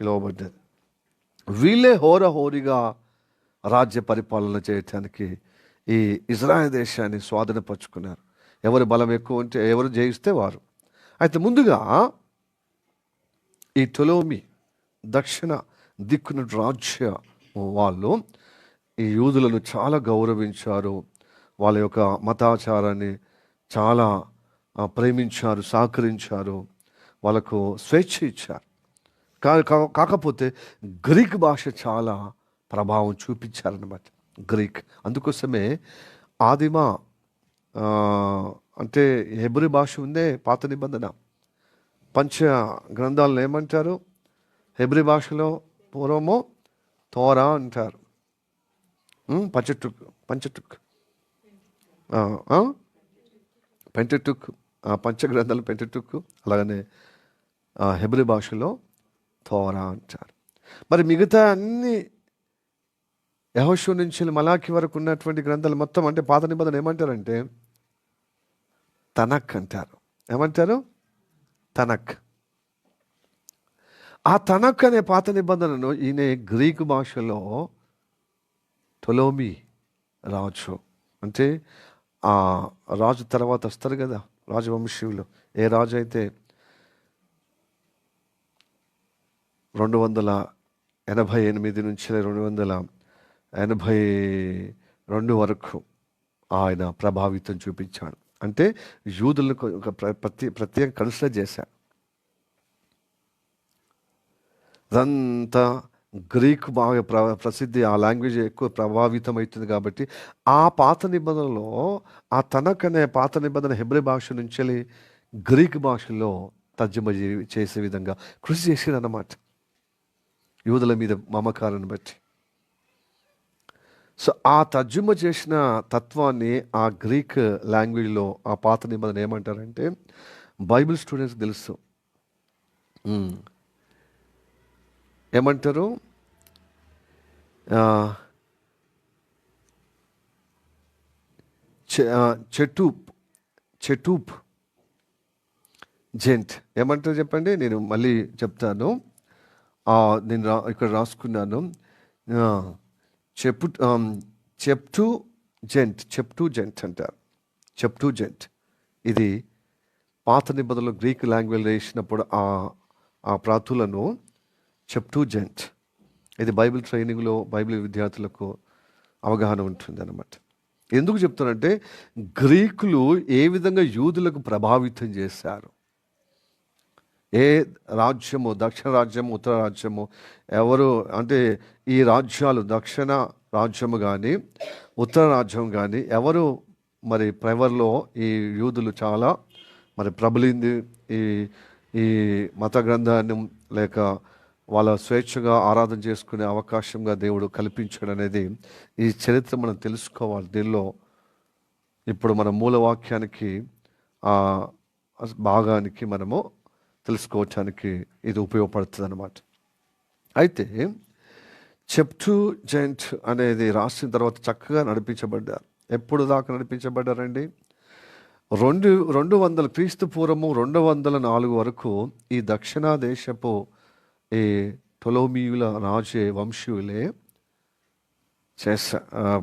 పిలువబడ్డారు. వీళ్ళే హోరహోరిగా రాజ్య పరిపాలన చేయటానికి ఈ ఇజ్రాయెల్ దేశాన్ని స్వాధీనపరుచుకున్నారు. ఎవరి బలం ఎక్కువ ఉంటే, ఎవరు జయిస్తే వారు. అయితే ముందుగా ఈ టొలోమి దక్షిణ దిక్కున రాజ్య వాళ్ళు ఈ యూదులను చాలా గౌరవించారు. వాళ్ళ యొక్క మతాచారాన్ని చాలా ప్రేమించారు, సహకరించారు, వాళ్ళకు స్వేచ్ఛ ఇచ్చారు. కాకపోతే గ్రీక్ భాష చాలా ప్రభావం చూపించారన్నమాట. గ్రీక్ అందుకోసమే ఆదిమ అంటే హెబ్రీ భాష ఉందే పాత నిబంధన పంచ గ్రంథాలను ఏమంటారు? హెబ్రీ భాషలో పూర్వము తోరా అంటారు. పంచటుక్ పెంటటుక్ పంచగ్రంథాలు పెంటటుక్, అలాగనే హెబ్రీ భాషలో తోరా అంటారు. మరి మిగతా అన్ని యెహోషువ నుంచి మలాకి వరకు ఉన్నటువంటి గ్రంథాలు మొత్తం అంటే పాత నిబంధన ఏమంటారంటే తనక్ అంటారు. ఏమంటారు? తనక్. ఆ తనక్ అనే పాత నిబంధనను ఈయన గ్రీకు భాషలో టొలోమి రాజు అంటే ఆ రాజు తర్వాత వస్తారు కదా రాజవంశీయులు. ఏ రాజు అయితే 288 నుంచి 282 వరకు ఆయన ప్రభావితం చూపించాడు. అంటే యూదులకు ఒక ప్రత్యేక కన్సిడర్ చేశాడు. అదంతా గ్రీక్ బాగా ప్రసిద్ధి, ఆ లాంగ్వేజ్ ఎక్కువ ప్రభావితం అవుతుంది కాబట్టి ఆ పాత నిబంధనలో ఆ తనకనే పాత నిబంధన హెబ్రీ భాష నుంచి గ్రీక్ భాషలో తర్జుమా చేసే విధంగా కృషి చేసేది అన్నమాట, యూదుల మీద మమకారాన్ని బట్టి. సో ఆ తర్జుమా చేసిన తత్వాన్ని ఆ గ్రీక్ లాంగ్వేజ్లో ఆ పాత నిబంధన ఏమంటారంటే బైబిల్ స్టూడెంట్స్కి తెలుసు ఏమంటారు? చెటూప్ జెంట్ ఏమంటారు చెప్పండి, నేను మళ్ళీ చెప్తాను. నేను ఇక్కడ రాసుకున్నాను. చెప్టూ జెంట్ అంటారు. చెప్టూ జెంట్ ఇది పాత నిబంధనలో గ్రీక్ లాంగ్వేజ్ వేసినప్పుడు ఆ ప్రాతులను చెప్టూ జెంట్, ఇది బైబిల్ ట్రైనింగ్లో బైబిల్ విద్యార్థులకు అవగాహన ఉంటుంది అన్నమాట. ఎందుకు చెప్తానంటే గ్రీకులు ఏ విధంగా యూదులకు ప్రభావితం చేశారు. ఏ రాజ్యము, దక్షిణ రాజ్యము, ఉత్తర రాజ్యము, ఎవరు అంటే ఈ రాజ్యాలు దక్షిణ రాజ్యము కానీ ఉత్తర రాజ్యం కానీ ఎవరు మరి ప్రవర్లో ఈ యూదులు చాలా మరి ప్రబలింది. ఈ మత గ్రంథాన్ని లేక వాళ్ళ స్వేచ్ఛగా ఆరాధన చేసుకునే అవకాశంగా దేవుడు కల్పించాడు అనేది ఈ చరిత్ర మనం తెలుసుకోవాలి. దీనిలో ఇప్పుడు మన మూలవాక్యానికి భాగానికి మనము తెలుసుకోవటానికి ఇది ఉపయోగపడుతుంది అన్నమాట. అయితే చెప్టూ జెంట్ అనేది రాసిన తర్వాత చక్కగా నడిపించబడ్డారు. ఎప్పుడు దాకా నడిపించబడ్డారండి? 200 క్రీస్తు పూర్వము 204 వరకు ఈ దక్షిణ దేశపు ఈ టొలోమీయుల రాజే వంశీయులే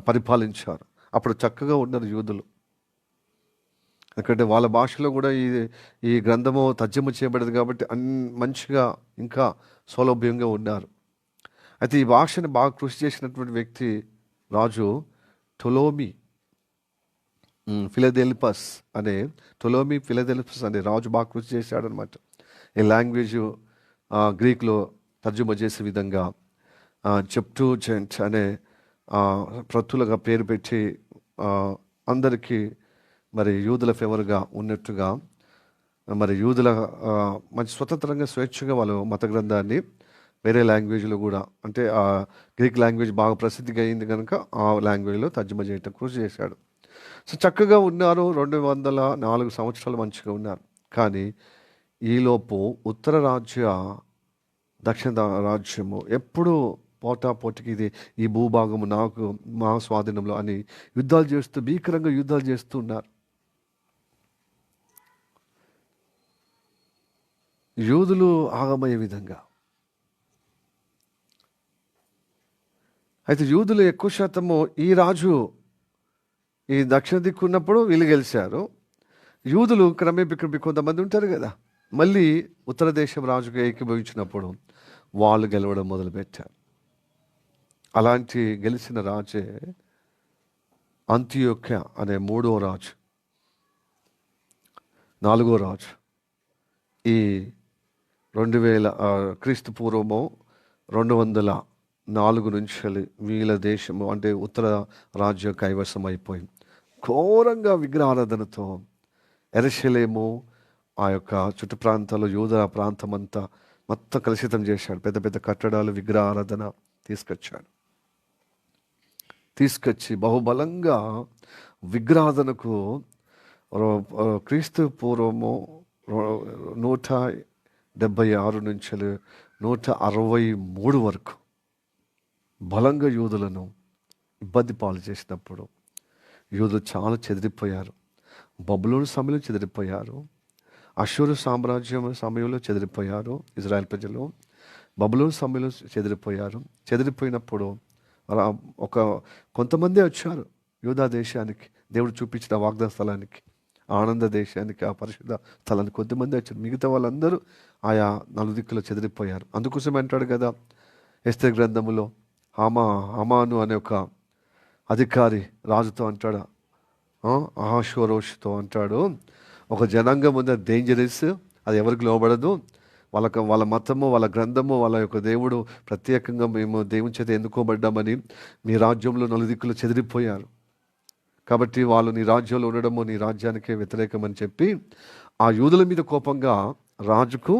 పరిపాలించారు. అప్పుడు చక్కగా ఉన్నారు యూదులు. ఎందుకంటే వాళ్ళ భాషలో కూడా ఈ గ్రంథము తర్జుమా చేయబడేది కాబట్టి మంచిగా ఇంకా సౌలభ్యంగా ఉన్నారు. అయితే ఈ భాషని బాగా కృషి చేసినటువంటి వ్యక్తి రాజు టొలోమి ఫిలదెల్ఫస్ అనే రాజు బాగా కృషి చేశాడనమాట. ఈ లాంగ్వేజ్ గ్రీక్లో తర్జుమా చేసే విధంగా చెప్టూ జెంట్ అనే ప్రతులుగా పేరు పెట్టి అందరికీ మరి యూదుల ఫేవర్గా ఉన్నట్టుగా మరి యూదుల మంచి స్వతంత్రంగా స్వేచ్ఛగా వాళ్ళు మత గ్రంథాన్ని వేరే లాంగ్వేజ్లో కూడా, అంటే ఆ గ్రీక్ లాంగ్వేజ్ బాగా ప్రసిద్ధిగా అయింది కనుక ఆ లాంగ్వేజ్లో తర్జుమా చేయటం కృషి చేశాడు. సో చక్కగా ఉన్నారు, 204 సంవత్సరాలు మంచిగా ఉన్నారు. కానీ ఈలోపు ఉత్తర రాజ్య దక్షిణ రాజ్యము ఎప్పుడు పోటాపోటీకి ఇది ఈ భూభాగము నాకు మా స్వాధీనంలో అని యుద్ధాలు చేస్తూ భీకరంగా యుద్ధాలు చేస్తూ ఉన్నారు. యూదులు ఆగమయ్యే విధంగా. అయితే యూదులు ఎక్కువ శాతము ఈ రాజు ఈ దక్షిణ దిక్కు ఉన్నప్పుడు వీళ్ళు గెలిచారు. యూదులు క్రమేపీ కొంతమంది ఉంటారు కదా, మళ్ళీ ఉత్తర దేశం రాజుగా ఏకీభవించినప్పుడు వాళ్ళు గెలవడం మొదలుపెట్టారు. అలాంటి గెలిచిన రాజే అంతియోక్య అనే 3వ రాజు, 4వ రాజు. ఈ 2000 క్రీస్తు పూర్వము 204 నుంచి వీళ్ళ దేశము అంటే ఉత్తర రాజ్య కైవసం అయిపోయింది. ఘోరంగా విగ్రహారాధనతో యెరూషలేము ఆ యొక్క చుట్టు ప్రాంతాల్లో యూదా ప్రాంతం అంతా మొత్తం కలుషితం చేశాడు. పెద్ద పెద్ద కట్టడాలు విగ్రహారాధన తీసుకొచ్చి బహుబలంగా విగ్రహారాధనకు క్రీస్తు పూర్వము 176 నుంచి 163 వరకు బలంగా యూదులను ఇబ్బంది పాలు చేసినప్పుడు యూదులు చాలా చెదిరిపోయారు. బబులోను సమయంలో చెదిరిపోయారు, అష్షూరు సామ్రాజ్యం సమయంలో చెదిరిపోయారు ఇజ్రాయెల్ ప్రజలు, బబులోను సమయంలో చెదిరిపోయారు. చెదిరిపోయినప్పుడు కొంతమంది వచ్చారు యూదా దేశానికి, దేవుడు చూపించిన వాగ్దాన స్థలానికి, ఆనంద దేశానికి, ఆ పరిశుద్ధ స్థలానికి కొద్దిమంది వచ్చారు. మిగతా వాళ్ళందరూ ఆయా నలుదిక్కులో చెదిరిపోయారు. అందుకోసం అంటాడు కదా ఎస్తేరు గ్రంథములో, హమాను అనే ఒక అధికారి రాజుతో అంటాడు, అహష్వేరోషుతో అంటాడు, ఒక జనాంగం ఉంది, అది డేంజరస్, అది ఎవరికి లోబడదు, వాళ్ళ మతము, వాళ్ళ గ్రంథము, వాళ్ళ యొక్క దేవుడు ప్రత్యేకంగా మేము దేవుని చేత ఎన్నుకోబడ్డామని మీ రాజ్యంలో నలుదిక్కులు చెదిరిపోయారు కాబట్టి వాళ్ళు నీ రాజ్యంలో ఉండడము నీ రాజ్యానికే వ్యతిరేకమని చెప్పి ఆ యూదుల మీద కోపంగా రాజుకు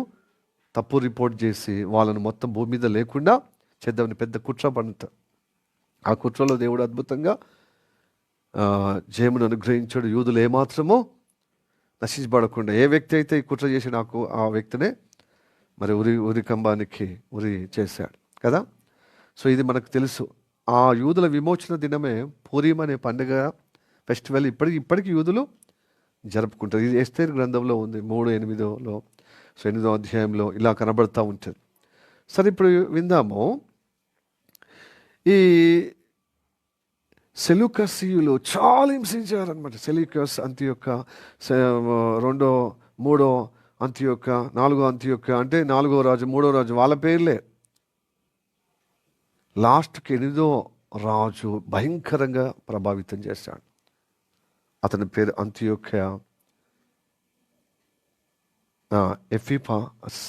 తప్పు రిపోర్ట్ చేసి వాళ్ళను మొత్తం భూమి మీద లేకుండా చేద్దామని పెద్ద కుట్ర పంట. ఆ కుట్రలో దేవుడు అద్భుతంగా జయమును అనుగ్రహించాడు. యూదులు ఏమాత్రమో నశించబడకుండా, ఏ వ్యక్తి అయితే ఈ కుట్ర చేసి నాకు ఆ వ్యక్తినే మరి ఉరి కంబానికి ఉరి చేశాడు కదా. సో ఇది మనకు తెలుసు. ఆ యూదుల విమోచన దినమే పూరీం అనే పండుగ ఫెస్టివల్ ఇప్పటికి యూదులు జరుపుకుంటారు. ఇది ఎస్తేరు గ్రంథంలో ఉంది 3:8లో. సో 8వ అధ్యాయంలో ఇలా కనబడుతూ ఉంటుంది. సరే, ఇప్పుడు విందాము. ఈ సెలూకసీయులు చాలా హింసించారనమాట. సెలూకస్ అంతియొక్క, 2, 3 అంతియొక్క, 4 అంతియొక్క, అంటే 4వ రాజు 3వ రాజు వాళ్ళ పేర్లే. లాస్ట్కి 8వ రాజు భయంకరంగా ప్రభావితం చేశాడు. అతని పేరు అంతియొక్క ఎఫిఫాస్.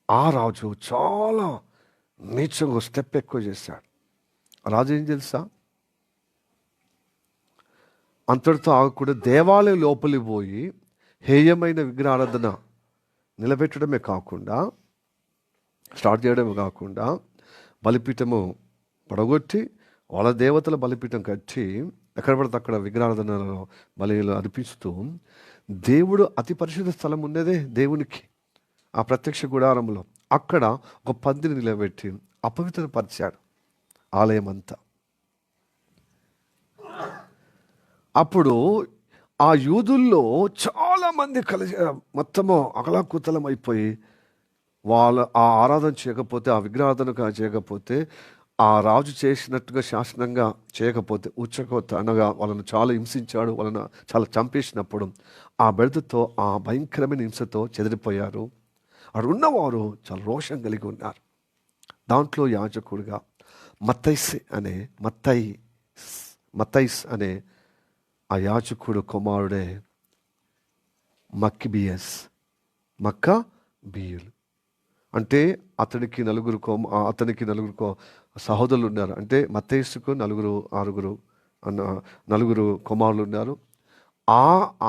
ఆ రాజు చాలా నీచంగా స్టెప్ ఎక్కువ చేశాడు. రాజు ఏం తెలుసా, అంతటితో ఆగకుండా దేవాలయం లోపలికి పోయి హేయమైన విగ్రహారాధన నిలబెట్టడమే కాకుండా, స్టార్ట్ చేయడమే కాకుండా, బలిపీఠము పడగొట్టి వాళ్ళ దేవతల బలిపీఠం కట్టి ఎక్కడ పడితే అక్కడ విగ్రహారాధనలో బలిలు అర్పిస్తూ, దేవుడు అతి పరిశుద్ధ స్థలం ఉన్నదే దేవునికి, ఆ ప్రత్యక్ష గుడారంలో, అక్కడ ఒక పందిని నిలబెట్టి అపవిత్రపరిచాడు ఆలయం అంతా. అప్పుడు ఆ యూదుల్లో చాలామంది మొత్తము అకలాకుతలం అయిపోయి వాళ్ళ ఆ ఆరాధన చేయకపోతే, ఆ విగ్రహారాధన చేయకపోతే, ఆ రాజు చేసినట్టుగా శాసనంగా చేయకపోతే, ఉచ్చకోత అనగా వాళ్ళను చాలా హింసించాడు, వాళ్ళను చాలా చంపేసినప్పుడు ఆ బెడదతో, ఆ భయంకరమైన హింసతో చెదిరిపోయారు. అక్కడ ఉన్నవారు చాలా రోషం కలిగి ఉన్నారు. దాంట్లో యాజకుడిగా మత్తైస్ అనే ఆ యాజకుడు కుమారుడే మక్కబీయులు. అంటే అతనికి నలుగురు సహోదరులు ఉన్నారు. అంటే మత్తయిస్సుకు 6 కుమారులు ఉన్నారు.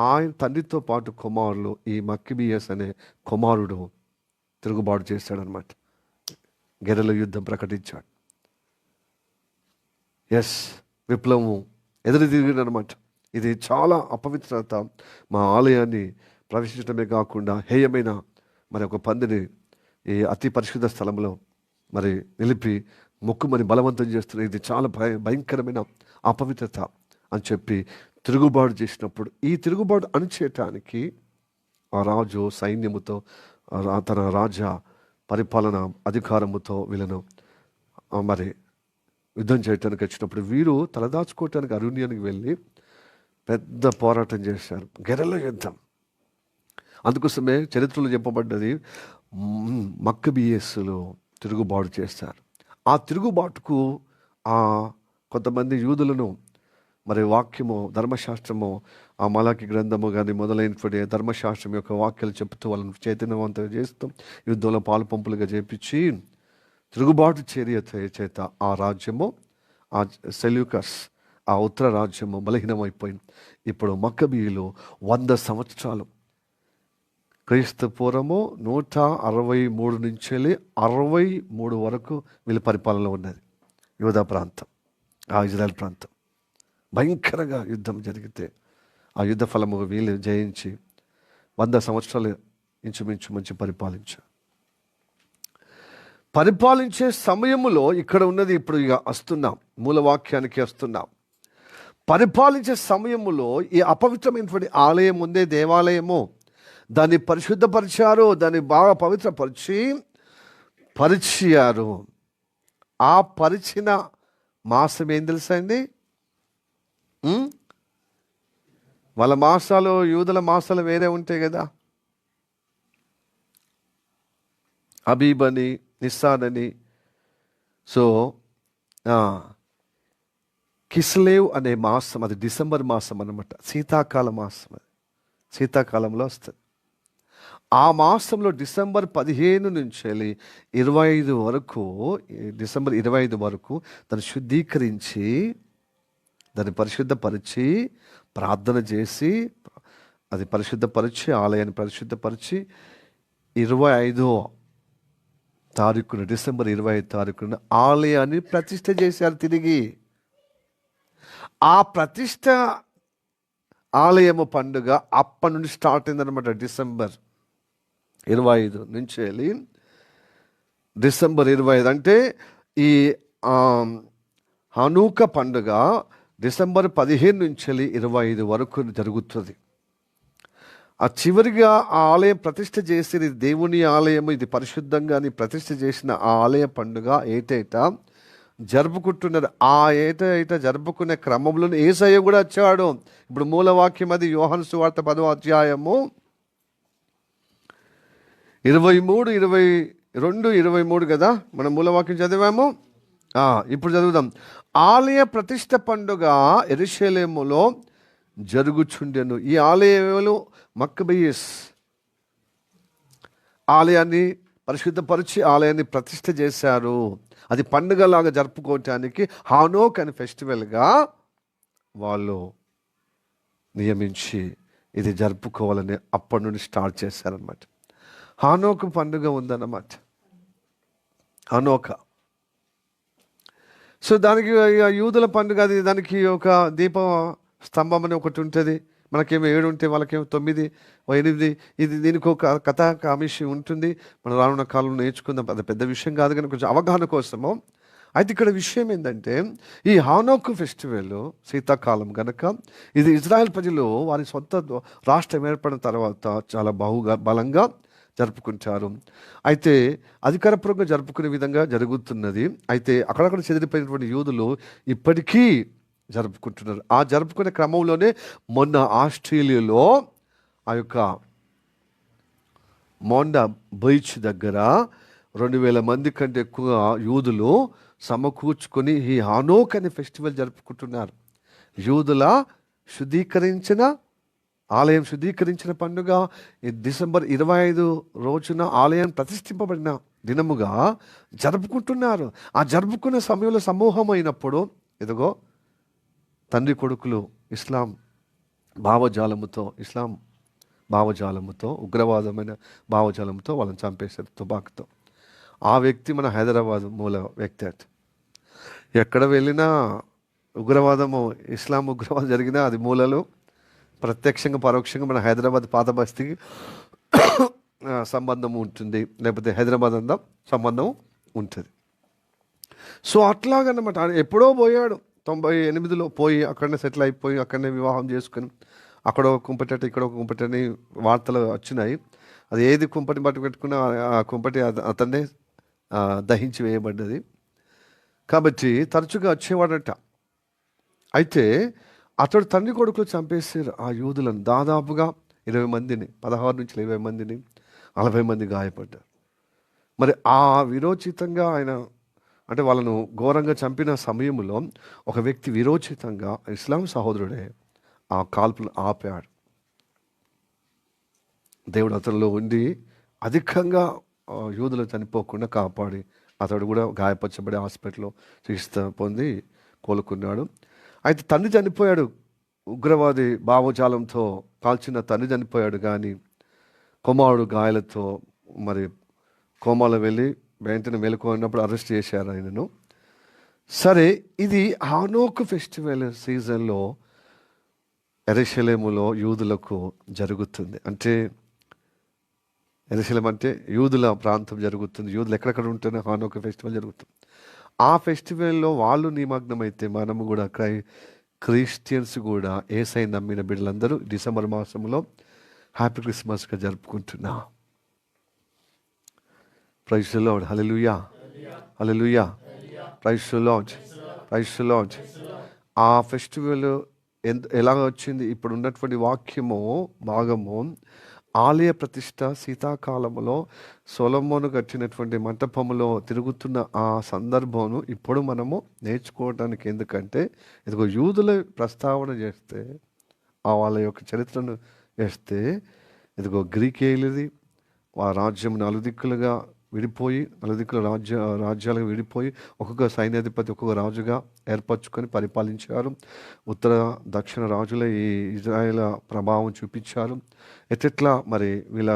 ఆయన తండ్రితో పాటు కుమారులు, ఈ మక్కబీయస్ అనే కుమారుడు తిరుగుబాటు చేశాడనమాట. గెర్రెల యుద్ధం ప్రకటించాడు. ఎస్, విప్లవం ఎదురు తిరిగిందనమాట. ఇది చాలా అపవిత్రత. మా ఆలయాన్ని ప్రవేశించడమే కాకుండా హేయమైన మరి ఒక పందిని ఈ అతి పరిశుద్ధ స్థలంలో మరి నిలిపి మొక్కుమని బలవంతం చేస్తున్నారు. ఇది చాలా భయంకరమైన అపవిత్రత అని చెప్పి తిరుగుబాటు చేసినప్పుడు, ఈ తిరుగుబాటు అణిచేయటానికి ఆ రాజు సైన్యముతో తన రాజా పరిపాలన అధికారముతో వీళ్ళను మరి యుద్ధం చేయటానికి వచ్చినప్పుడు వీరు తలదాచుకోవటానికి అరణ్యానికి వెళ్ళి పెద్ద పోరాటం చేశారు. గెర్రెల యుద్ధం. అందుకోసమే చరిత్రలో చెప్పబడ్డది, మక్కబీయస్సులు తిరుగుబాటు చేస్తారు. ఆ తిరుగుబాటుకు కొంతమంది యూదులను మరి వాక్యము, ధర్మశాస్త్రము, ఆ మలాకి గ్రంథము కానీ మొదలైనటువంటి ధర్మశాస్త్రం యొక్క వాక్యాలు చెప్తూ వాళ్ళని చైతన్యవంతంగా చేస్తూ యుద్ధంలో పాలు పంపులుగా చేపించి తిరుగుబాటు చర్య చేత ఆ రాజ్యము, ఆ సెల్యూకస్, ఆ ఉత్తర రాజ్యము బలహీనమైపోయింది. ఇప్పుడు మక్కబీయులు 100 సంవత్సరాలు, క్రీస్తు పూర్వము 163 నుంచి 63 వరకు వీళ్ళ పరిపాలనలో ఉన్నది యూదా ప్రాంతం, ఆ ఇజ్రాయెల్ ప్రాంతం. భయంకరంగా యుద్ధం జరిగితే ఆ యుద్ధ ఫలము వీళ్ళు జయించి 100 సంవత్సరాలు ఇంచుమించు మంచి పరిపాలించే సమయంలో ఇక్కడ ఉన్నది. ఇప్పుడు ఇక వస్తున్నాం, మూలవాక్యానికి వస్తున్నాం. పరిపాలించే సమయంలో ఈ అపవిత్రమైనటువంటి ఆలయం ఉందే, దేవాలయము, దాన్ని పరిశుద్ధపరిచారు, దాన్ని బాగా పరిచారు. ఆ పరిచిన మాసం ఏం తెలుసా అండి? వాళ్ళ మాసాలు, యూదుల మాసాలు వేరే ఉంటాయి కదా. అబీబ్ అని, నిస్సాన్ అని. సో కిస్లేవ్ అనే మాసం, అది డిసెంబర్ మాసం అన్నమాట. శీతాకాల మాసం, అది శీతాకాలంలో వస్తుంది. ఆ మాసంలో డిసెంబర్ 15 నుంచి 25 వరకు, డిసెంబర్ 25 వరకు దాన్ని శుద్ధీకరించి, దాన్ని పరిశుద్ధపరిచి, ప్రార్థన చేసి, అది పరిశుద్ధపరిచి, ఆలయాన్ని పరిశుద్ధపరిచి 25వ తారీఖున, డిసెంబర్ 25 తారీఖున ఆలయాన్ని ప్రతిష్ఠ చేశారు తిరిగి. ఆ ప్రతిష్ఠ ఆలయము పండుగ అప్పటి నుండి స్టార్ట్ అయిందనమాట. డిసెంబర్ 25 నుంచి డిసెంబర్ 25 అంటే ఈ హనూక పండుగ డిసెంబర్ 15 నుంచి 25 వరకు జరుగుతుంది. ఆ చివరిగా ఆ ఆలయం ప్రతిష్ఠ చేసి, ఇది దేవుని ఆలయం, ఇది పరిశుద్ధంగా అని ప్రతిష్ఠ చేసిన ఆ ఆలయ పండుగ ఏటైతా జరుపుకుంటున్నారు. ఆ ఏటైతా జరుపుకునే క్రమంలో యేసయ్య కూడా వచ్చాడు. ఇప్పుడు మూలవాక్యం అది యోహాను సువార్త 10వ అధ్యాయము 23, 22, 23 కదా మనం మూలవాక్యం చదివాము. ఇప్పుడు చదువుదాం. ఆలయ ప్రతిష్ఠ పండుగ యెరూషలేములో జరుగుచుండెను. ఈ ఆలయంలో మక్కబీయస్ ఆలయాన్ని పరిశుద్ధపరిచి ఆలయాన్ని ప్రతిష్ఠ చేశారు. అది పండుగలాగా జరుపుకోవటానికి హానోక్ అనే ఫెస్టివల్గా వాళ్ళు నియమించి ఇది జరుపుకోవాలని అప్పటి నుండి స్టార్ట్ చేశారనమాట. హానోక పండుగ ఉందన్నమాట, హనోక. సో దానికి యూదుల పండుగ, అది దానికి ఒక దీప స్తంభం అని ఒకటి ఉంటుంది. మనకేమో 7 ఉంటాయి, వాళ్ళకేమో 9, 8. ఇది దీనికి ఒక కథా కామిషి ఉంటుంది. మనం రానున్న కాలంలో నేర్చుకుందాం. అది పెద్ద విషయం కాదు, కానీ కొంచెం అవగాహన కోసము. అయితే ఇక్కడ విషయం ఏంటంటే, ఈ హానోక్ ఫెస్టివల్ శీతాకాలం కనుక ఇది ఇజ్రాయెల్ ప్రజలు వారి సొంత రాష్ట్రం ఏర్పడిన తర్వాత చాలా బలంగా జరుపుకుంటారు. అయితే అధికారపూర్వకంగా జరుపుకునే విధంగా జరుగుతున్నది. అయితే అక్కడక్కడ చెదిరిపోయినటువంటి యూదులు ఇప్పటికీ జరుపుకుంటున్నారు. ఆ జరుపుకునే క్రమంలోనే మొన్న ఆస్ట్రేలియాలో ఆ యొక్క మోండా బీచ్ దగ్గర 2000 మంది కంటే ఎక్కువ యూదులు సమకూర్చుకొని ఈ హానోక్ అనే ఫెస్టివల్ జరుపుకుంటున్నారు. యూదుల ఆలయం శుద్ధీకరించిన పండుగ ఈ డిసెంబర్ 25 రోజున ఆలయం ప్రతిష్ఠింపబడిన దినముగా జరుపుకుంటున్నారు. ఆ జరుపుకునే సమయంలో సమూహం అయినప్పుడు ఇదిగో తండ్రి కొడుకులు ఇస్లాం భావజాలముతో ఉగ్రవాదమైన భావజాలంతో వాళ్ళని చంపేశారు తుపాకుతో. ఆ వ్యక్తి మన హైదరాబాద్ మూల వ్యక్తి అట. ఎక్కడ వెళ్ళినా ఉగ్రవాదము, ఇస్లాం ఉగ్రవాదం జరిగినా అది మూలలు ప్రత్యక్షంగా పరోక్షంగా మన హైదరాబాద్ పాత బస్తీకి సంబంధం ఉంటుంది, లేకపోతే హైదరాబాద్ అంతా సంబంధం ఉంటుంది. సో అట్లాగన్నమాట. ఎప్పుడో పోయాడు 98లో పోయి అక్కడనే సెటిల్ అయిపోయి అక్కడనే వివాహం చేసుకుని అక్కడ ఒక కుంపటి ఇక్కడ ఒక కుంపటి అని వార్తలు వచ్చినాయి. అది ఏది కుంపటి బట్టి పెట్టుకున్నా ఆ కుంపటి అతన్నే దహించి వేయబడ్డది. కాబట్టి తరచుగా వచ్చేవాడట. అయితే అతడు తండ్రి కొడుకులు చంపేసారు ఆ యూదులను. దాదాపుగా 20 మందిని, 16 నుంచి 20 మందిని, 40 మంది గాయపడ్డారు. మరి ఆ విరోచితంగా ఆయన అంటే వాళ్ళను ఘోరంగా చంపిన సమయంలో ఒక వ్యక్తి విరోచితంగా, ఇస్లాం సహోదరుడే, ఆ కాల్పులు ఆపాడు. దేవుడు అతనిలో ఉండి అధికంగా యూదులు చనిపోకుండా కాపాడి అతడు కూడా గాయపరచబడి హాస్పిటల్లో చికిత్స పొంది కోలుకున్నాడు. అయితే తండ్రి చనిపోయాడు, ఉగ్రవాది భావజాలంతో కాల్చిన తండ్రి చనిపోయాడు. కానీ కుమారుడు గాయాలతో మరి కోమాలో వెళ్ళి వెంటనే మెలకున్నప్పుడు అరెస్ట్ చేశారు ఆయనను. సరే, ఇది హానోకు ఫెస్టివల్ సీజన్లో యెరూషలేములో యూదులకు జరుగుతుంది. అంటే యెరూషలేం అంటే యూదుల ప్రాంతం జరుగుతుంది. యూదులు ఎక్కడెక్కడ ఉంటేనే హానోకు ఫెస్టివల్ జరుగుతుంది. ఆ ఫెస్టివల్లో వాళ్ళు నిమగ్నమైతే మనము కూడా క్రిస్టియన్స్ కూడా యేసయ్య నమ్మిన బిడ్డలందరూ డిసెంబర్ మాసంలో హ్యాపీ క్రిస్మస్గా జరుపుకుంటున్నాం. Praise the lord, hallelujah, hallelujah, praise the lord, praise the lord. ఆ ఫెస్టివల్ ఎలా వచ్చింది? ఇప్పుడు ఉన్నటువంటి వాక్యము భాగము ఆలయ ప్రతిష్ట శీతాకాలంలో సొలొమోను కట్టినటువంటి మంటపములో తిరుగుతున్న ఆ సందర్భం ఇప్పుడు మనము నేర్చుకోవడానికి. ఎందుకంటే ఇదిగో యూదుల ప్రస్తావన చేస్తే, ఆ వాళ్ళ యొక్క చరిత్రను చేస్తే, ఇదిగో గ్రీకేయులది ఆ రాజ్యం నలుదిక్కులుగా విడిపోయి, నలుదిక్కుల రాజ్యాలుగా విడిపోయి ఒక్కొక్క సైన్యాధిపతి ఒక్కొక్క రాజుగా ఏర్పరచుకొని పరిపాలించారు. ఉత్తర దక్షిణ రాజుల ఈ ఇజ్రాయేల్ ప్రభావం చూపించారు. ఎట్లా మరి వీళ్ళ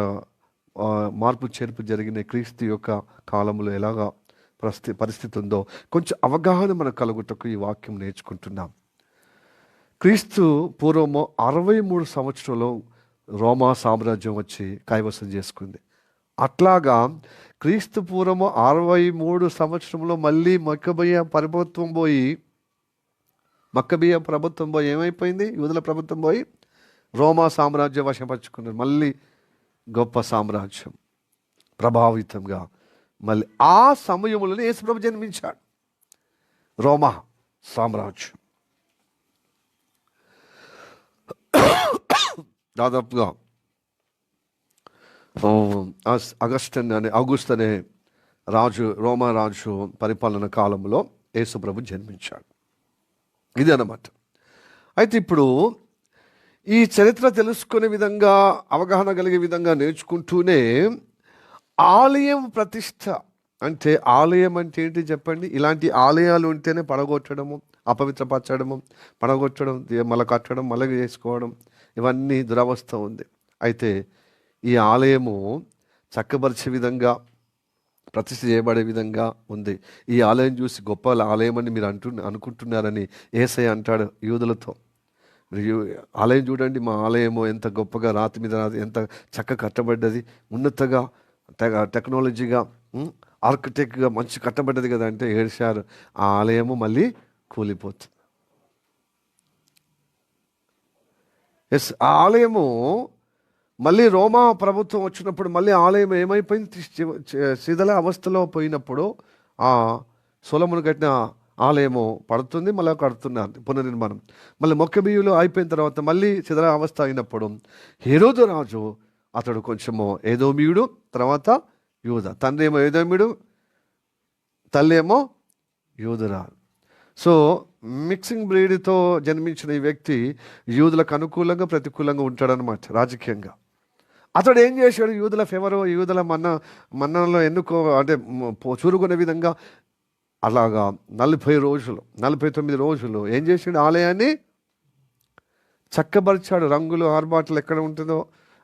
మార్పు చేర్పు జరిగిన క్రీస్తు యొక్క కాలంలో ఎలాగా పరిస్థితి ఉందో కొంచెం అవగాహన మనకు కలుగుటకు ఈ వాక్యం నేర్చుకుంటున్నాం. క్రీస్తు పూర్వము 63 సంవత్సరంలో రోమా సామ్రాజ్యం వచ్చి కైవసం చేసుకుంది. అట్లాగా క్రీస్తు పూర్వము 63 సంవత్సరంలో మళ్ళీ మక్కబియ ప్రభుత్వం పోయి ఏమైపోయింది? యూదుల ప్రభుత్వం పోయి రోమా సామ్రాజ్యం వశపరుచుకున్నారు. మళ్ళీ గొప్ప సామ్రాజ్యం ప్రభావితంగా మళ్ళీ ఆ సమయంలోనే యేసుప్రభు జన్మించాడు. రోమా సామ్రాజ్యం దాదాపుగా ఆగస్ట్ అనే రాజు, రోమా రాజు పరిపాలన కాలంలో యేసుప్రభు జన్మించాడు. ఇది అన్నమాట. అయితే ఇప్పుడు ఈ చరిత్ర తెలుసుకునే విధంగా, అవగాహన కలిగే విధంగా నేర్చుకుంటూనే ఆలయం ప్రతిష్ట అంటే, ఆలయం అంటే ఏంటి చెప్పండి? ఇలాంటి ఆలయాలు ఉంటేనే పడగొట్టడము, అపవిత్రపరచడము, పడగొట్టడం, మళ్ళీ కట్టడం, మళ్ళీ చేసుకోవడం, ఇవన్నీ దురవస్థ ఉంది. అయితే ఈ ఆలయము చక్కబరిచే విధంగా, ప్రతిష్ఠ చేయబడే విధంగా ఉంది. ఈ ఆలయం చూసి గొప్ప ఆలయం అని మీరు అనుకుంటున్నారని యేసయ్య అంటాడు యూదులతో. ఆలయం చూడండి, మా ఆలయము ఎంత గొప్పగా రాతి మీద రాతి ఎంత చక్కగా కట్టబడ్డది, ఉన్నతగా టెక్నాలజీగా ఆర్కిటెక్ట్గా మంచి కట్టబడ్డది కదా అంటే ఏడ్చారు. ఆ ఆలయము మళ్ళీ కూలిపోతుంది. ఆ ఆలయము మళ్ళీ రోమా ప్రభుత్వం వచ్చినప్పుడు మళ్ళీ ఆలయం ఏమైపోయింది? శిథిల అవస్థలో పోయినప్పుడు ఆ సొలొమోను కట్టిన ఆలయము పడుతుంది, మళ్ళీ కడుతున్నారు పునర్నిర్మాణం. మళ్ళీ మొక్కబియ్యులు అయిపోయిన తర్వాత మళ్ళీ శిథిల అవస్థ అయినప్పుడు హెరోదు రాజు, అతడు కొంచెము ఏదోమీయుడు, తర్వాత యూద. తండ్రి ఏమో ఏదోమీయుడు, తల్లి ఏమో యూదురాలు. సో మిక్సింగ్ బ్రీడ్తో జన్మించిన ఈ వ్యక్తి యూదులకు అనుకూలంగా ప్రతికూలంగా ఉంటాడనమాట రాజకీయంగా. అతడు ఏం చేశాడు? యూదుల ఫేవరు, యూదుల మన్ననలో ఎన్నుకో అంటే చురుకునే విధంగా అలాగా 49 రోజులు ఏం చేసాడు? ఆలయాన్ని చక్కబరిచాడు. రంగులు ఆర్బాట్లు ఎక్కడ ఉంటుందో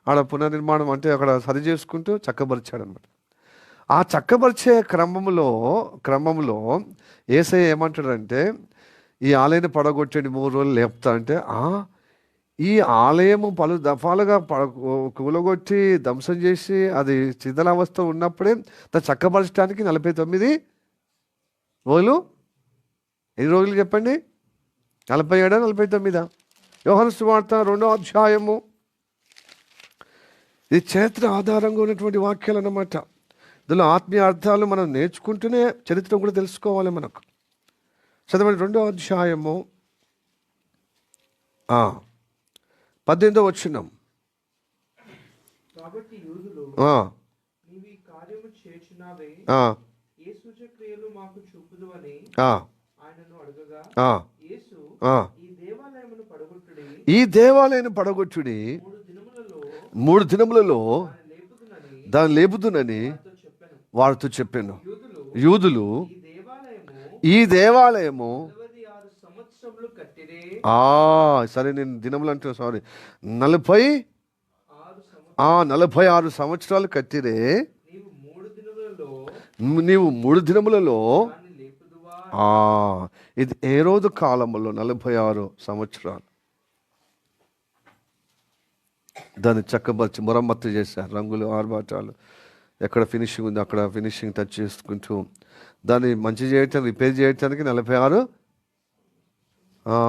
ఆడ పునర్నిర్మాణం అంటే అక్కడ సరి చేసుకుంటూ చక్కబరిచాడు అనమాట. ఆ చక్కపరిచే క్రమంలో యేసయ్య ఏమంటాడంటే, ఈ ఆలయాన్ని పడగొట్టండి 3 రోజులు లేపుతా అంటే, ఈ ఆలయము పలు దఫాలుగా కూలగొట్టి ధ్వంసం చేసి అది శిథిలావస్థ ఉన్నప్పుడే దాన్ని చక్కపరచడానికి 49 రోజులు. ఎన్ని రోజులు చెప్పండి? 47 49? యోహాను సువార్త 2వ అధ్యాయము. ఇది చరిత్ర ఆధారంగా ఉన్నటువంటి వాక్యాలు అన్నమాట. ఇందులో ఆత్మీయ అర్థాలు మనం నేర్చుకుంటూనే చరిత్ర కూడా తెలుసుకోవాలి మనకు. చదవండి 2వ అధ్యాయము 18వ వచనం. కాబట్టి యూదులు, నీవు ఈ కార్యము చేయుచున్నావే, ఏ సూచక్రియలు మాకు చూపుదువని ఆయనను అడగగా, యేసు, ఈ దేవాలయమును పడగొట్టుడి, 3 దినములలో దాన్ని లేపుదునని వారితో చెప్పాను. యూదులు ఈ దేవాలయము సరే, నేను దినములు అంటే 46 సంవత్సరాలు కట్టిరే, నీవు 3 దినములలో. ఇది హేరోదు కాలంలో 46 సంవత్సరాలు దాన్ని చక్కబరిచి మరమ్మత్తు చేశారు. రంగులు, ఆర్భాటాలు, ఎక్కడ ఫినిషింగ్ ఉంది అక్కడ ఫినిషింగ్ టచ్ చేసుకుంటూ దాన్ని మంచి చేయటానికి, రిపేర్ చేయటానికి 46.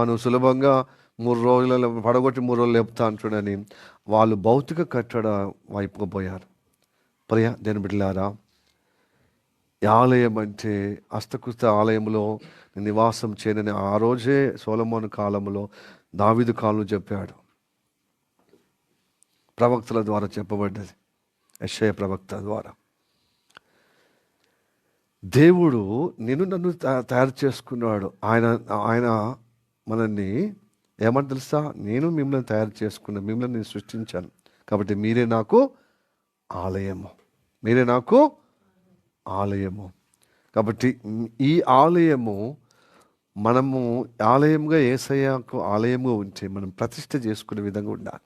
నువ్వు సులభంగా 3 రోజులలో పడగొట్టి 3 రోజులు లేపుతా అంటుడని వాళ్ళు భౌతిక కట్టడ వైపుగా పోయారు. ప్రియ దేని బిడ్డలారా, ఆలయం అంటే హస్తకృత ఆలయంలో నివాసం చేయనని ఆ రోజే సొలొమోను కాలంలో, దావీదు కాలంలో చెప్పాడు. ప్రవక్తల ద్వారా చెప్పబడ్డది, యెషయా ప్రవక్త ద్వారా. దేవుడు నన్ను తయారు చేసుకున్నాడు. ఆయన మనల్ని ఏమంటే తెలుసా, నేను మిమ్మల్ని తయారు చేసుకున్నాను, మిమ్మల్ని నేను సృష్టించాను, కాబట్టి మీరే నాకు ఆలయము. కాబట్టి ఈ ఆలయము మనము ఆలయంగా, యేసయ్యకు ఆలయంగా ఉంటే మనం ప్రతిష్ఠ చేసుకునే విధంగా ఉండాలి.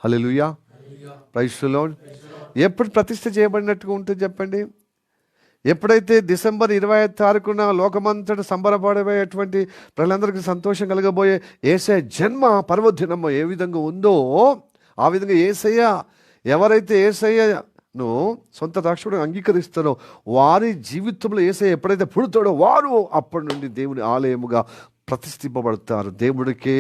హల్లెలూయా, ప్రైజ్ ది లార్డ్. ఎప్పుడు ప్రతిష్ఠ చేయబడినట్టుగా ఉంటుంది చెప్పండి? ఎప్పుడైతే డిసెంబర్ 25వ తారీఖున లోకమంతటా సంబరపడబోయేటువంటి ప్రజలందరికీ సంతోషం కలగబోయే యేసయ్య జన్మ పర్వదినము ఏ విధంగా ఉందో ఆ విధంగా ఎవరైతే యేసయ్యను సొంత రక్షకుడు అంగీకరిస్తారో వారి జీవితంలో యేసయ్య ఎప్పుడైతే పుడతాడో వారు అప్పటి నుండి దేవుని ఆలయముగా ప్రతిష్ఠింపబడతారు, దేవుడికే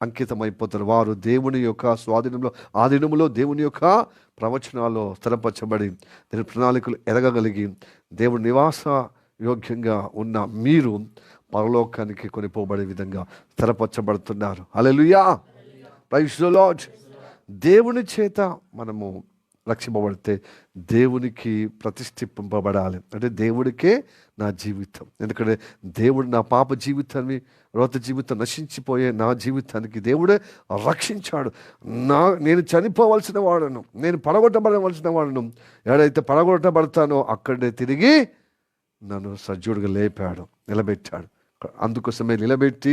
అంకితం అయిపోతారు. వారు దేవుని యొక్క స్వాధీనంలో, ఆధీనంలో, దేవుని యొక్క ప్రవచనాల్లో స్థిరపరచబడి దీని ప్రణాళికలు ఎదగగలిగి దేవుడి నివాస యోగ్యంగా ఉన్న మీరు పరలోకానికి కొనిపోబడే విధంగా స్థిరపరచబడుతున్నారు. హల్లెలూయా, ప్రైజ్ ది లార్డ్. దేవుని చేత మనము రక్షింపబడితే దేవునికి ప్రతిష్ఠింపబడాలి. అంటే దేవుడికే నా జీవితం. ఎందుకంటే దేవుడు నా పాప జీవితాన్ని, రోత జీవితం నశించిపోయే నా జీవితానికి దేవుడే రక్షించాడు. నేను చనిపోవలసిన వాడును, నేను పడగొట్టబడవలసిన వాడును. ఏడైతే పడగొట్టబడతానో అక్కడే తిరిగి నన్ను సజ్జుడుగా లేపాడు, నిలబెట్టాడు. అందుకోసమే నిలబెట్టి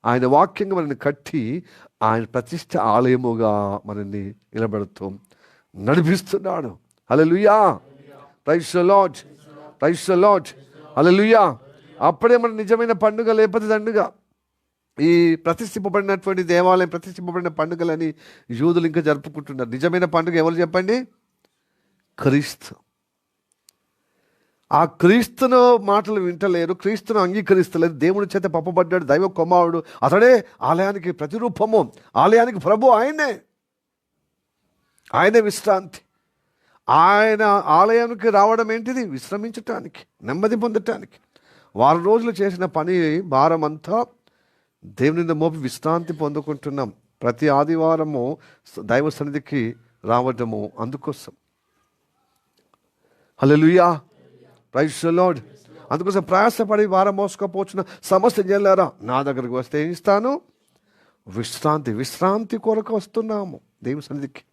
ఆయన వాక్యంగా మనల్ని కట్టి ఆయన ప్రతిష్ఠ ఆలయముగా మనల్ని నిలబెడుతూ నడిపిస్తున్నాడు. హల్లెలూయా, praise the lord, praise the lord, హల్లెలూయా. అప్పుడే మన నిజమైన పండుగ, లేకపోతే దండుగ. ఈ ప్రతిష్ఠింపబడినటువంటి దేవాలయం, ప్రతిష్ఠింపబడిన పండుగలని యూదులు ఇంకా జరుపుకుంటున్నారు. నిజమైన పండుగ ఎవరు చెప్పండి? క్రీస్తు. ఆ క్రీస్తును మాటలు వింటలేరు, క్రీస్తును అంగీకరిస్తలేరు. దేవుని చేత పంపబడ్డాడు దైవ కుమారుడు, అతడే ఆలయానికి ప్రతిరూపము, ఆలయానికి ప్రభు ఆయనే విశ్రాంతి. ఆయన ఆలయానికి రావడం ఏంటిది? విశ్రమించటానికి, నెమ్మది పొందటానికి. 6 రోజులు చేసిన పని భారం అంతా దేవుని మోపి విశ్రాంతి పొందుకుంటున్నాం. ప్రతి ఆదివారము దైవ సన్నిధికి రావడము అందుకోసం. హల్లెలూయా, ప్రైజ్ ది లార్డ్. అందుకోసం ప్రయాసపడి వారం మోసుకపోవచ్చిన సమస్త జనులారా నా దగ్గరికి వస్తే ఏం ఇస్తాను? విశ్రాంతి కొరకు వస్తున్నాము దేవుని సన్నిధికి.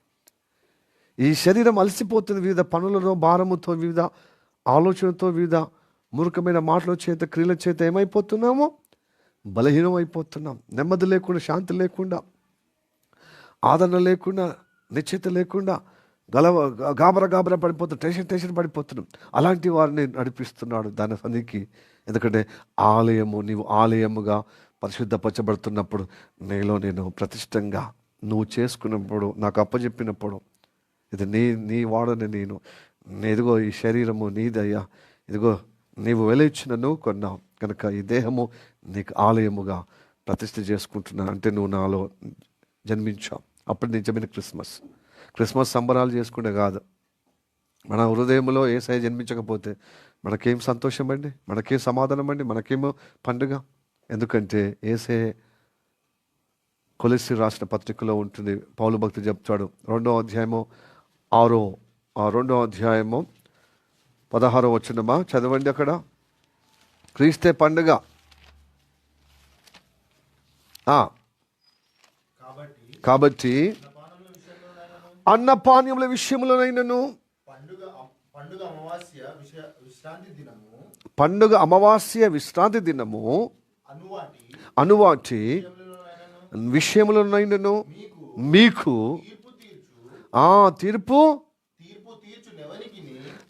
ఈ శరీరం అలసిపోతుంది వివిధ పనులతో, భారముతో, వివిధ ఆలోచనతో, వివిధ మూర్ఖమైన మాటల చేత, క్రియల చేత ఏమైపోతున్నాము? బలహీనం అయిపోతున్నాం. నెమ్మది లేకుండా, శాంతి లేకుండా, ఆదరణ లేకుండా, నిశ్చయిత లేకుండా, గాబరా పడిపోతున్నాం, టెన్షన్ పడిపోతున్నాం. అలాంటి వారిని నడిపిస్తున్నాడు దాని సన్నిధికి. ఎందుకంటే నీవు ఆలయముగా పరిశుద్ధపరచబడుతున్నప్పుడు, నేను ప్రతిష్టంగా నువ్వు చేసుకున్నప్పుడు, నాకు అప్పచెప్పినప్పుడు, ఇది నీ వాడని ఇదిగో ఈ శరీరము నీదయ్యా, ఇదిగో నీవు వెలిచ్చిన నువ్వు కొన్నావు కనుక ఈ దేహము నీకు ఆలయముగా ప్రతిష్ఠ చేసుకుంటున్నాను అంటే నువ్వు నాలో జన్మించావు. అప్పుడు నిజమైన క్రిస్మస్ సంబరాలు చేసుకుంటే కాదు. మన హృదయంలో యేసయ్య జన్మించకపోతే మనకేం సంతోషం అండి, మనకేం సమాధానం అండి, మనకేమో పండుగ. ఎందుకంటే యేసయ్య కొలెస్సి రాసిన పత్రికలో ఉంటుంది. పౌలు భక్తుడు చెప్తాడు, 2వ అధ్యాయము 16వ వచనమా చదవండి అక్కడ. క్రీస్తే పండుగ. కాబట్టి అన్నపానీయముల విషయంలోనైనను పండుగ అమావాస్య విశ్రాంతి దినము అనువాటి విషయములోనైనను మీకు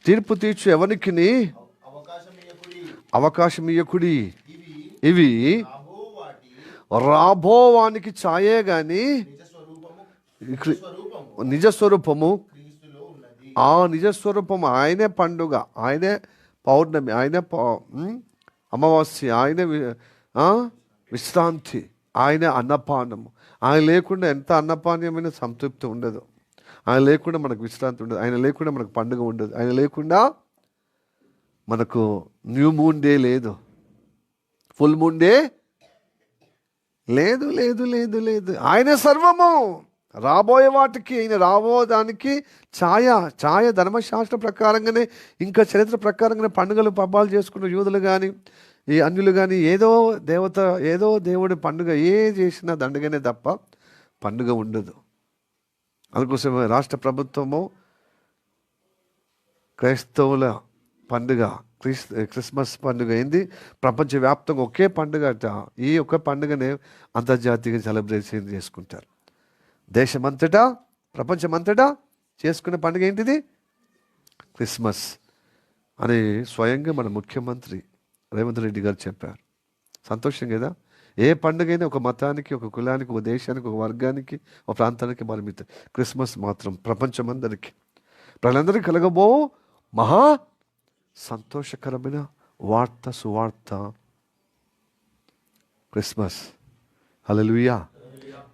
తీర్పు తీర్చు ఎవరికి అవకాశం ఇయ్యకుడి. ఇవి రాబోవానికి ఛాయే గాని నిజస్వరూపము. ఆ నిజస్వరూపము ఆయనే పండుగ, ఆయనే పౌర్ణమి, ఆయనే అమావాస్య, ఆయనే విశ్రాంతి, ఆయన అన్నపానము. ఆయన లేకుండా ఎంత అన్నపానీయమైన సంతృప్తి ఉండదు. ఆయన లేకుండా మనకు విశ్రాంతి ఉండదు. ఆయన లేకుండా మనకు పండుగ ఉండదు. ఆయన లేకుండా మనకు న్యూ మూన్ డే లేదు, ఫుల్ మూన్ డే లేదు లేదు లేదు లేదు. ఆయనే సర్వము. రాబోయే వాటికి, ఆయన రాబోదానికి ఛాయ ధర్మశాస్త్ర ప్రకారంగానే, ఇంకా చరిత్ర ప్రకారంగానే పండుగలు పబ్బాలు చేసుకున్న యూదులు కానీ ఈ అన్యులు కానీ ఏదో దేవుడి పండుగ చేసినా దండగానే తప్ప పండుగ ఉండదు. అందుకోసమే రాష్ట్ర ప్రభుత్వము క్రైస్తవుల పండుగ క్రిస్మస్ పండుగ ఏంది, ప్రపంచవ్యాప్తంగా ఒకే పండుగ అట. ఈ ఒక్క పండుగనే అంతర్జాతీయ సెలబ్రేషన్ చేసుకుంటారు. దేశమంతటా ప్రపంచమంతటా చేసుకునే పండుగ ఏంటిది, క్రిస్మస్ అని స్వయంగా మన ముఖ్యమంత్రి రేవంత్ రెడ్డి గారు చెప్పారు. సంతోషం కదా. ఏ పండుగైనా ఒక మతానికి, ఒక కులానికి, ఒక దేశానికి, ఒక వర్గానికి, ఒక ప్రాంతానికి పరిమితం. క్రిస్మస్ మాత్రం ప్రపంచమందరికీ, ప్రజలందరికీ కలగబో మహా సంతోషకరమైన సువార్త క్రిస్మస్. హల్లెలూయా.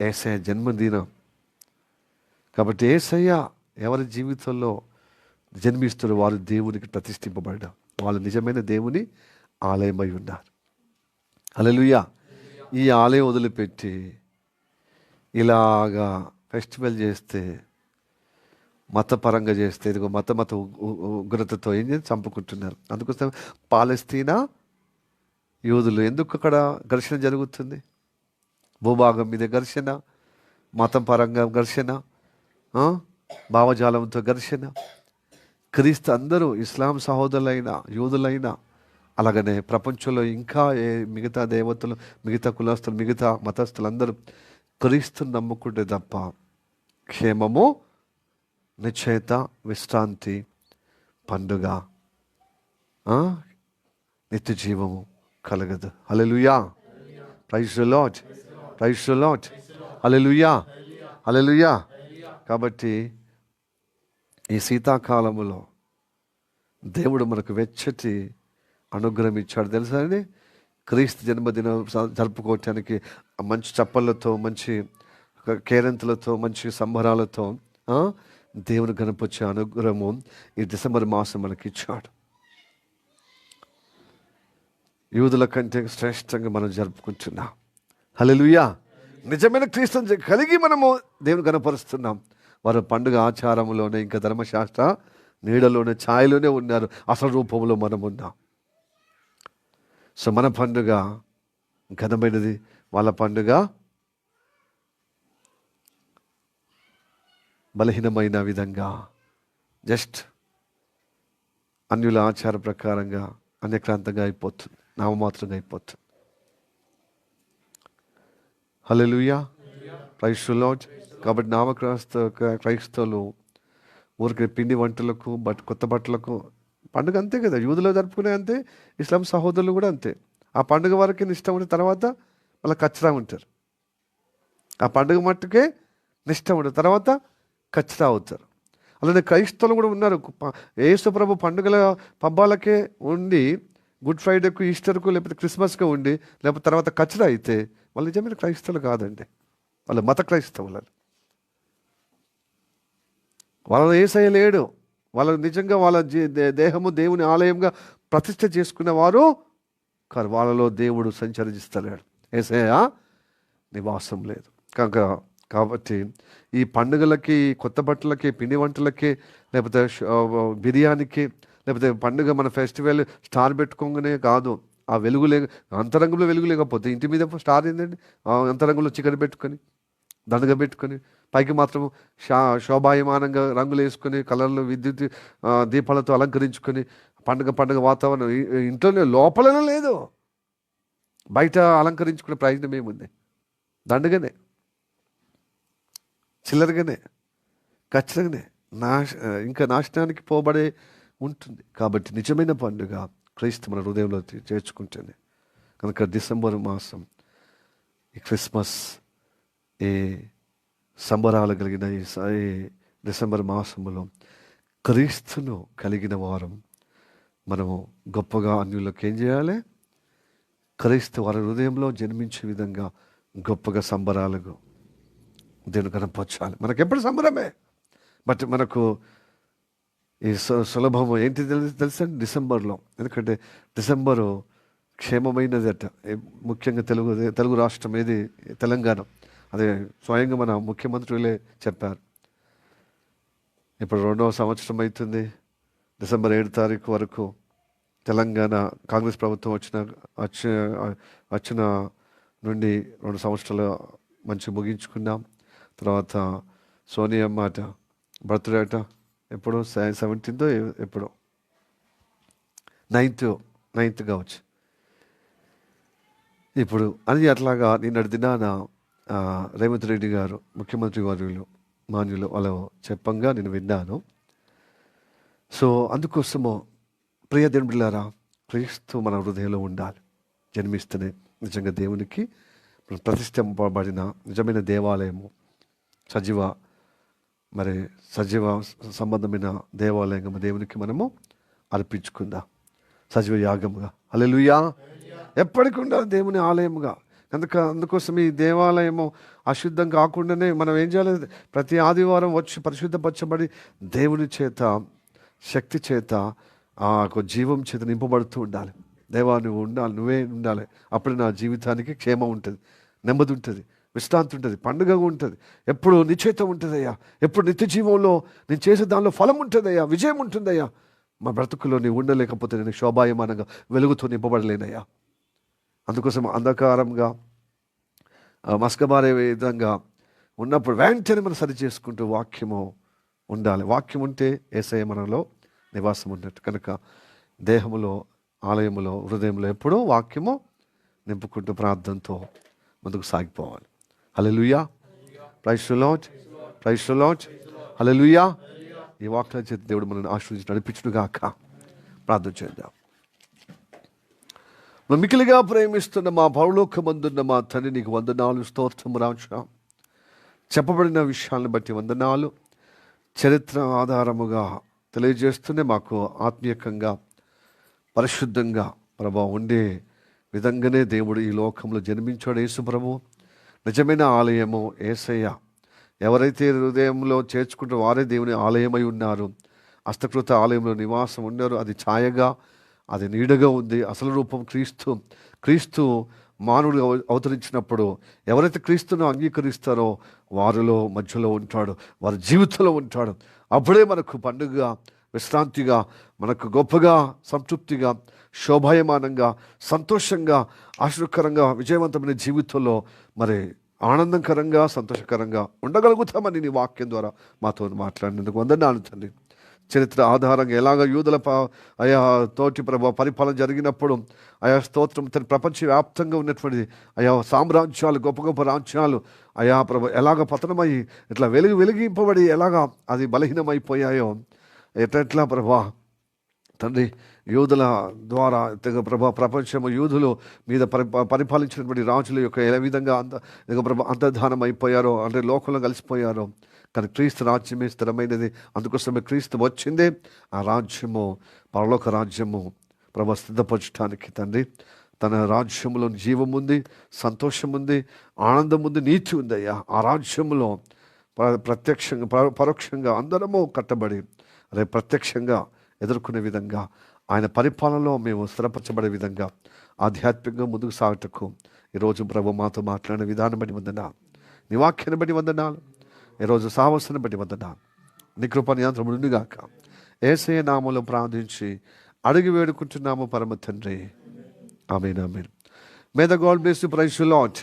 యేసయ్య జన్మదినం కాబట్టి యేసయ్య ఎవరి జీవితంలో జన్మిస్తారో వారు దేవునికి ప్రతిష్ఠింపబడ్డారు. వాళ్ళు నిజమైన దేవుని ఆలయమై ఉన్నారు. హల్లెలూయా. ఈ ఆలయం వదిలిపెట్టి ఇలాగా ఫెస్టివల్ చేస్తే, మతపరంగా చేస్తే, ఇదిగో మత ఉగ్రతతో ఏం చేసి చంపుకుంటున్నారు. అందుకోసం పాలస్తీనా యూదులు ఎందుకు అక్కడ ఘర్షణ జరుగుతుంది? భూభాగం మీద ఘర్షణ, మతం పరంగా ఘర్షణ, భావజాలంతో ఘర్షణ. క్రీస్తు అందరూ ఇస్లాం సహోదరులైన యూదులైన అలాగనే ప్రపంచంలో ఇంకా మిగతా దేవతలు, మిగతా కులస్తులు, మిగతా మతస్థులందరూ క్రీస్తుని నమ్ముకుంటే తప్ప క్షేమము, నిశ్చయత, విశ్రాంతి, పండుగ, నిత్య జీవము కలగదు. హల్లెలూయా. Praise the lord. Praise the lord. హల్లెలూయా. హల్లెలూయా. కాబట్టి ఈ శీతాకాలములో దేవుడు మనకు వెచ్చటి అనుగ్రహం ఇచ్చాడు. తెలుసా అండి? క్రీస్తు జన్మదినం జరుపుకోవటానికి మంచి చప్పళ్ళతో, మంచి కేరింతలతో, మంచి సంబరాలతో దేవుని గణపరిచే అనుగ్రహము ఈ డిసెంబర్ మాసం మనకి ఇచ్చాడు. యూదుల కంటే శ్రేష్టంగా మనం జరుపుకుంటున్నాం. హల్లెలూయా. నిజమైన క్రీస్తుని కలిగి మనము దేవుని గణపరుస్తున్నాం. వారు పండుగ ఆచారంలోనే, ఇంకా ధర్మశాస్త్ర నీడలోనే, ఛాయలోనే ఉన్నారు. అసలు రూపంలో మనం ఉన్నాం. సో మన పండుగ ఘనమైనది, వాళ్ళ పండుగ బలహీనమైన విధంగా జస్ట్ అన్యుల ఆచార ప్రకారంగా అన్యక్రాంతంగా అయిపోతుంది, నామమాత్రంగా అయిపోతుంది. హల్లెలూయా. Praise the Lord. కాబట్టి క్రైస్తవులు ఊరికి పిండి వంటలకు కొత్త బట్టలకు పండుగ అంతే కదా. యూదులో జరుపుకునే అంతే, ఇస్లాం సహోదరులు కూడా అంతే. ఆ పండుగ వరకు నిష్ట ఉంటే తర్వాత మళ్ళీ కచ్చరా ఉంటారు. ఆ పండుగ మట్టుకే నిష్ట ఉంటుంది, తర్వాత కచ్చరా అవుతారు. అలానే క్రైస్తవులు కూడా ఉన్నారు. యేసు ప్రభు పండుగల పబ్బాలకే ఉండి, గుడ్ ఫ్రైడేకు, ఈస్టర్కు, లేకపోతే క్రిస్మస్కి ఉండి, లేకపోతే తర్వాత కచ్చరా అయితే వాళ్ళు నిజమైన క్రైస్తవులు కాదండి. వాళ్ళు మత క్రైస్తవులు. వాళ్ళ యేసయ్య లేడు. వాళ్ళ నిజంగా వాళ్ళ దేహము దేవుని ఆలయంగా ప్రతిష్ఠ చేసుకున్న వారు కాదు. వాళ్ళలో దేవుడు సంచరిస్తలేడు, యేసయ్య నివాసం లేదు. కాబట్టి ఈ పండుగలకి, కొత్త బట్టలకి, పిండి వంటలకి, లేకపోతే బిర్యానీకి, లేకపోతే పండుగ మన ఫెస్టివల్ స్టార్ పెట్టుకోగానే కాదు. ఆ వెలుగు అంతరంగంలో వెలుగు లేకపోతే ఇంటి మీద స్టార్ ఏంటండి? అంతరంగంలో చికెన్ పెట్టుకొని, దండగా పెట్టుకొని, పైకి మాత్రం శోభాయమానంగా రంగులు వేసుకొని, కలర్లు, విద్యుత్ దీపాలతో అలంకరించుకొని, పండుగ వాతావరణం ఇంట్లోనే, లోపలనే లేదు. బయట అలంకరించుకునే ప్రయత్నం ఏముంది? దండగానే, చిల్లరగానే, ఖచ్చితంగానే ఇంకా నాశనానికి పోబడే ఉంటుంది. కాబట్టి నిజమైన పండుగ క్రీస్తు మన హృదయంలో చేర్చుకుంటేనే. కనుక డిసెంబర్ మాసం, ఈ క్రిస్మస్, ఈ సంబరాలు కలిగిన ఈ డిసెంబర్ మాసంలో క్రీస్తును కలిగిన వారం మనము గొప్పగా అన్యులకు ఏం చేయాలి? క్రీస్తు వారి హృదయంలో జన్మించే విధంగా గొప్పగా సంబరాలకు దేవుని కనపరచాలి. మనకు ఎప్పుడు సంబరమే, బట్ మనకు ఈ సులభము ఏంటి తెలుసండి? డిసెంబర్లో. ఎందుకంటే డిసెంబరు క్షేమమైనదట. ముఖ్యంగా తెలుగు రాష్ట్రం ఏది? తెలంగాణ. అదే స్వయంగా మన ముఖ్యమంత్రులే చెప్పారు. ఇప్పుడు 2వ సంవత్సరం అవుతుంది. డిసెంబర్ 7 తారీఖు వరకు తెలంగాణ కాంగ్రెస్ ప్రభుత్వం వచ్చిన నుండి 2 సంవత్సరాలు మంచి ముగించుకున్నాం. తర్వాత సోనియమ్మ అట బర్త్డే అట ఎప్పుడు 17th ఎప్పుడు 9th కావచ్చు. ఇప్పుడు అది అట్లాగా నిన్నటి దినాన రేవంత్ రెడ్డి గారు ముఖ్యమంత్రి మాన్యులు వాళ్ళు చెప్పంగా నేను విన్నాను. సో అందుకోసము ప్రియ దేవుని బిడ్డలారా, క్రీస్తు మన హృదయంలో ఉండాలి. జన్మిస్తేనే నిజంగా దేవునికి ప్రతిష్ఠింపబడిన నిజమైన దేవాలయము, సజీవ సంబంధమైన దేవాలయంగా దేవునికి మనము అర్పించుకుందాం, సజీవ యాగముగా. హల్లెలూయా. ఎప్పటికీ ఉండాలి దేవుని ఆలయముగా. అందుకోసం ఈ దేవాలయము అశుద్ధం కాకుండానే మనం ఏం చేయాలి? ప్రతి ఆదివారం వచ్చి పరిశుద్ధపరచబడి దేవుని చేత, శక్తి చేత, జీవం చేత నింపబడుతూ ఉండాలి. దేవా నువ్వు ఉండాలి, నువ్వే ఉండాలి. అప్పుడు నా జీవితానికి క్షేమం ఉంటుంది, నెమ్మది ఉంటుంది, విశ్రాంతి ఉంటుంది, పండుగ ఉంటుంది, ఎప్పుడు నిశ్చయిత ఉంటుందయ్యా. ఎప్పుడు నిత్య జీవంలో నేను చేసే దానిలో ఫలం ఉంటుందయ్యా, విజయం ఉంటుందయ్యా. మా బ్రతుకులో నీవు ఉండలేకపోతే నేను శోభాయమానంగా వెలుగుతో నింపబడలేనయ్యా. అందుకోసం అంధకారంగా మస్కబారే విధంగా ఉన్నప్పుడు వెంటనే మనం సరి చేసుకుంటూ వాక్యము ఉండాలి. వాక్యం ఉంటే యేసయ్య మనలో నివాసం ఉన్నట్టు. కనుక దేహములో, ఆలయములో, హృదయంలో ఎప్పుడూ వాక్యము నింపుకుంటూ ప్రార్థనతో ముందుకు సాగిపోవాలి. హల్లెలూయా. Praise the lord, praise the lord. హల్లెలూయా. ఈ వాక్యాల చేత దేవుడు మనల్ని ఆశీర్వదించి నడిపించునుగాక. ప్రార్థన చేద్దాం. మిక్కిలిగా ప్రేమిస్తున్న మా పరలోకమందున్న మా తండ్రి, నీకు వందనాలు, స్తోత్రము రాజా. చెప్పబడిన విషయాలను బట్టి వందనాలు. చరిత్ర ఆధారముగా తెలియజేస్తూనే మాకు ఆత్మీయంగా, పరిశుద్ధంగా ప్రభావం ఉండే విధంగానే దేవుడు ఈ లోకంలో జన్మించాడు. యేసు ప్రభు నిజమైన ఆలయము యేసయ్య. ఎవరైతే హృదయంలో చేర్చుకుంటూ వారే దేవుని ఆలయమై ఉన్నారు. హస్తకృత ఆలయంలో నివాసం ఉన్నారు. అది ఛాయగా, అది నీడగా ఉంది. అసలు రూపం క్రీస్తు మానవుడు అవతరించినప్పుడు ఎవరైతే క్రీస్తును అంగీకరిస్తారో వారిలో మధ్యలో ఉంటాడు, వారి జీవితంలో ఉంటాడు. అప్పుడే మనకు పండుగగా, విశ్రాంతిగా, మనకు గొప్పగా, సంతృప్తిగా, శోభాయమానంగా, సంతోషంగా, ఆశీర్వకరంగా, విజయవంతమైన జీవితంలో ఆనందకరంగా, సంతోషకరంగా ఉండగలుగుతామని నీ వాక్యం ద్వారా మాతో మాట్లాడినందుకు వందనాలు తండ్రి. చరిత్ర ఆధారంగా ఎలాగ యూదుల అయా తోటి ప్రభు పరిపాలన జరిగినప్పుడు ఆయా స్తోత్రం ప్రపంచవ్యాప్తంగా ఉన్నటువంటి ఆయా సామ్రాజ్యాలు, గొప్ప గొప్ప రాజ్యాలు ఆయా ప్రభు ఎలాగ పతనమయ్యి ఇట్లా వెలిగింపబడి ఎలాగ అది బలహీనమైపోయాయో, ఎట్లా ప్రభా తండ్రి యూదుల ద్వారా ప్రపంచము యూదులు మీద పరిపాలించినటువంటి రాజుల యొక్క ఏ విధంగా అంతర్ధానం అయిపోయారో, అంటే లోకంలో కలిసిపోయారో. కానీ క్రీస్తు రాజ్యమే స్థిరమైనది. అందుకోసమే క్రీస్తు వచ్చిందే ఆ రాజ్యము, పరలోక రాజ్యము సిద్ధపరచడానికి. తండ్రి తన రాజ్యములో జీవం ఉంది, సంతోషం ఉంది, ఆనందం ఉంది, నీతి ఉంది అయ్యా. ఆ రాజ్యములో ప్రత్యక్షంగా పరోక్షంగా అందరము కట్టబడి అదే ప్రత్యక్షంగా ఎదుర్కొనే విధంగా ఆయన పరిపాలనలో మేము స్థిరపరచబడే విధంగా ఆధ్యాత్మికంగా ముందుకు సాగటకు ఈరోజు ప్రభు మాతో మాట్లాడిన విధానం బట్టి వందనాలు, నీ వాక్యాన్ని బట్టి వందనాలు, ఈరోజు సాహసాన్ని బట్టి వందనాలు. నీ కృప నియంత్రణ ఉండుగాక. యేసయ్య నామములో ప్రార్థించి అడిగి వేడుకుంటున్నాము పరమ తండ్రి. ఆమేన్, ఆమేన్. May the God bless you. Praise the lord.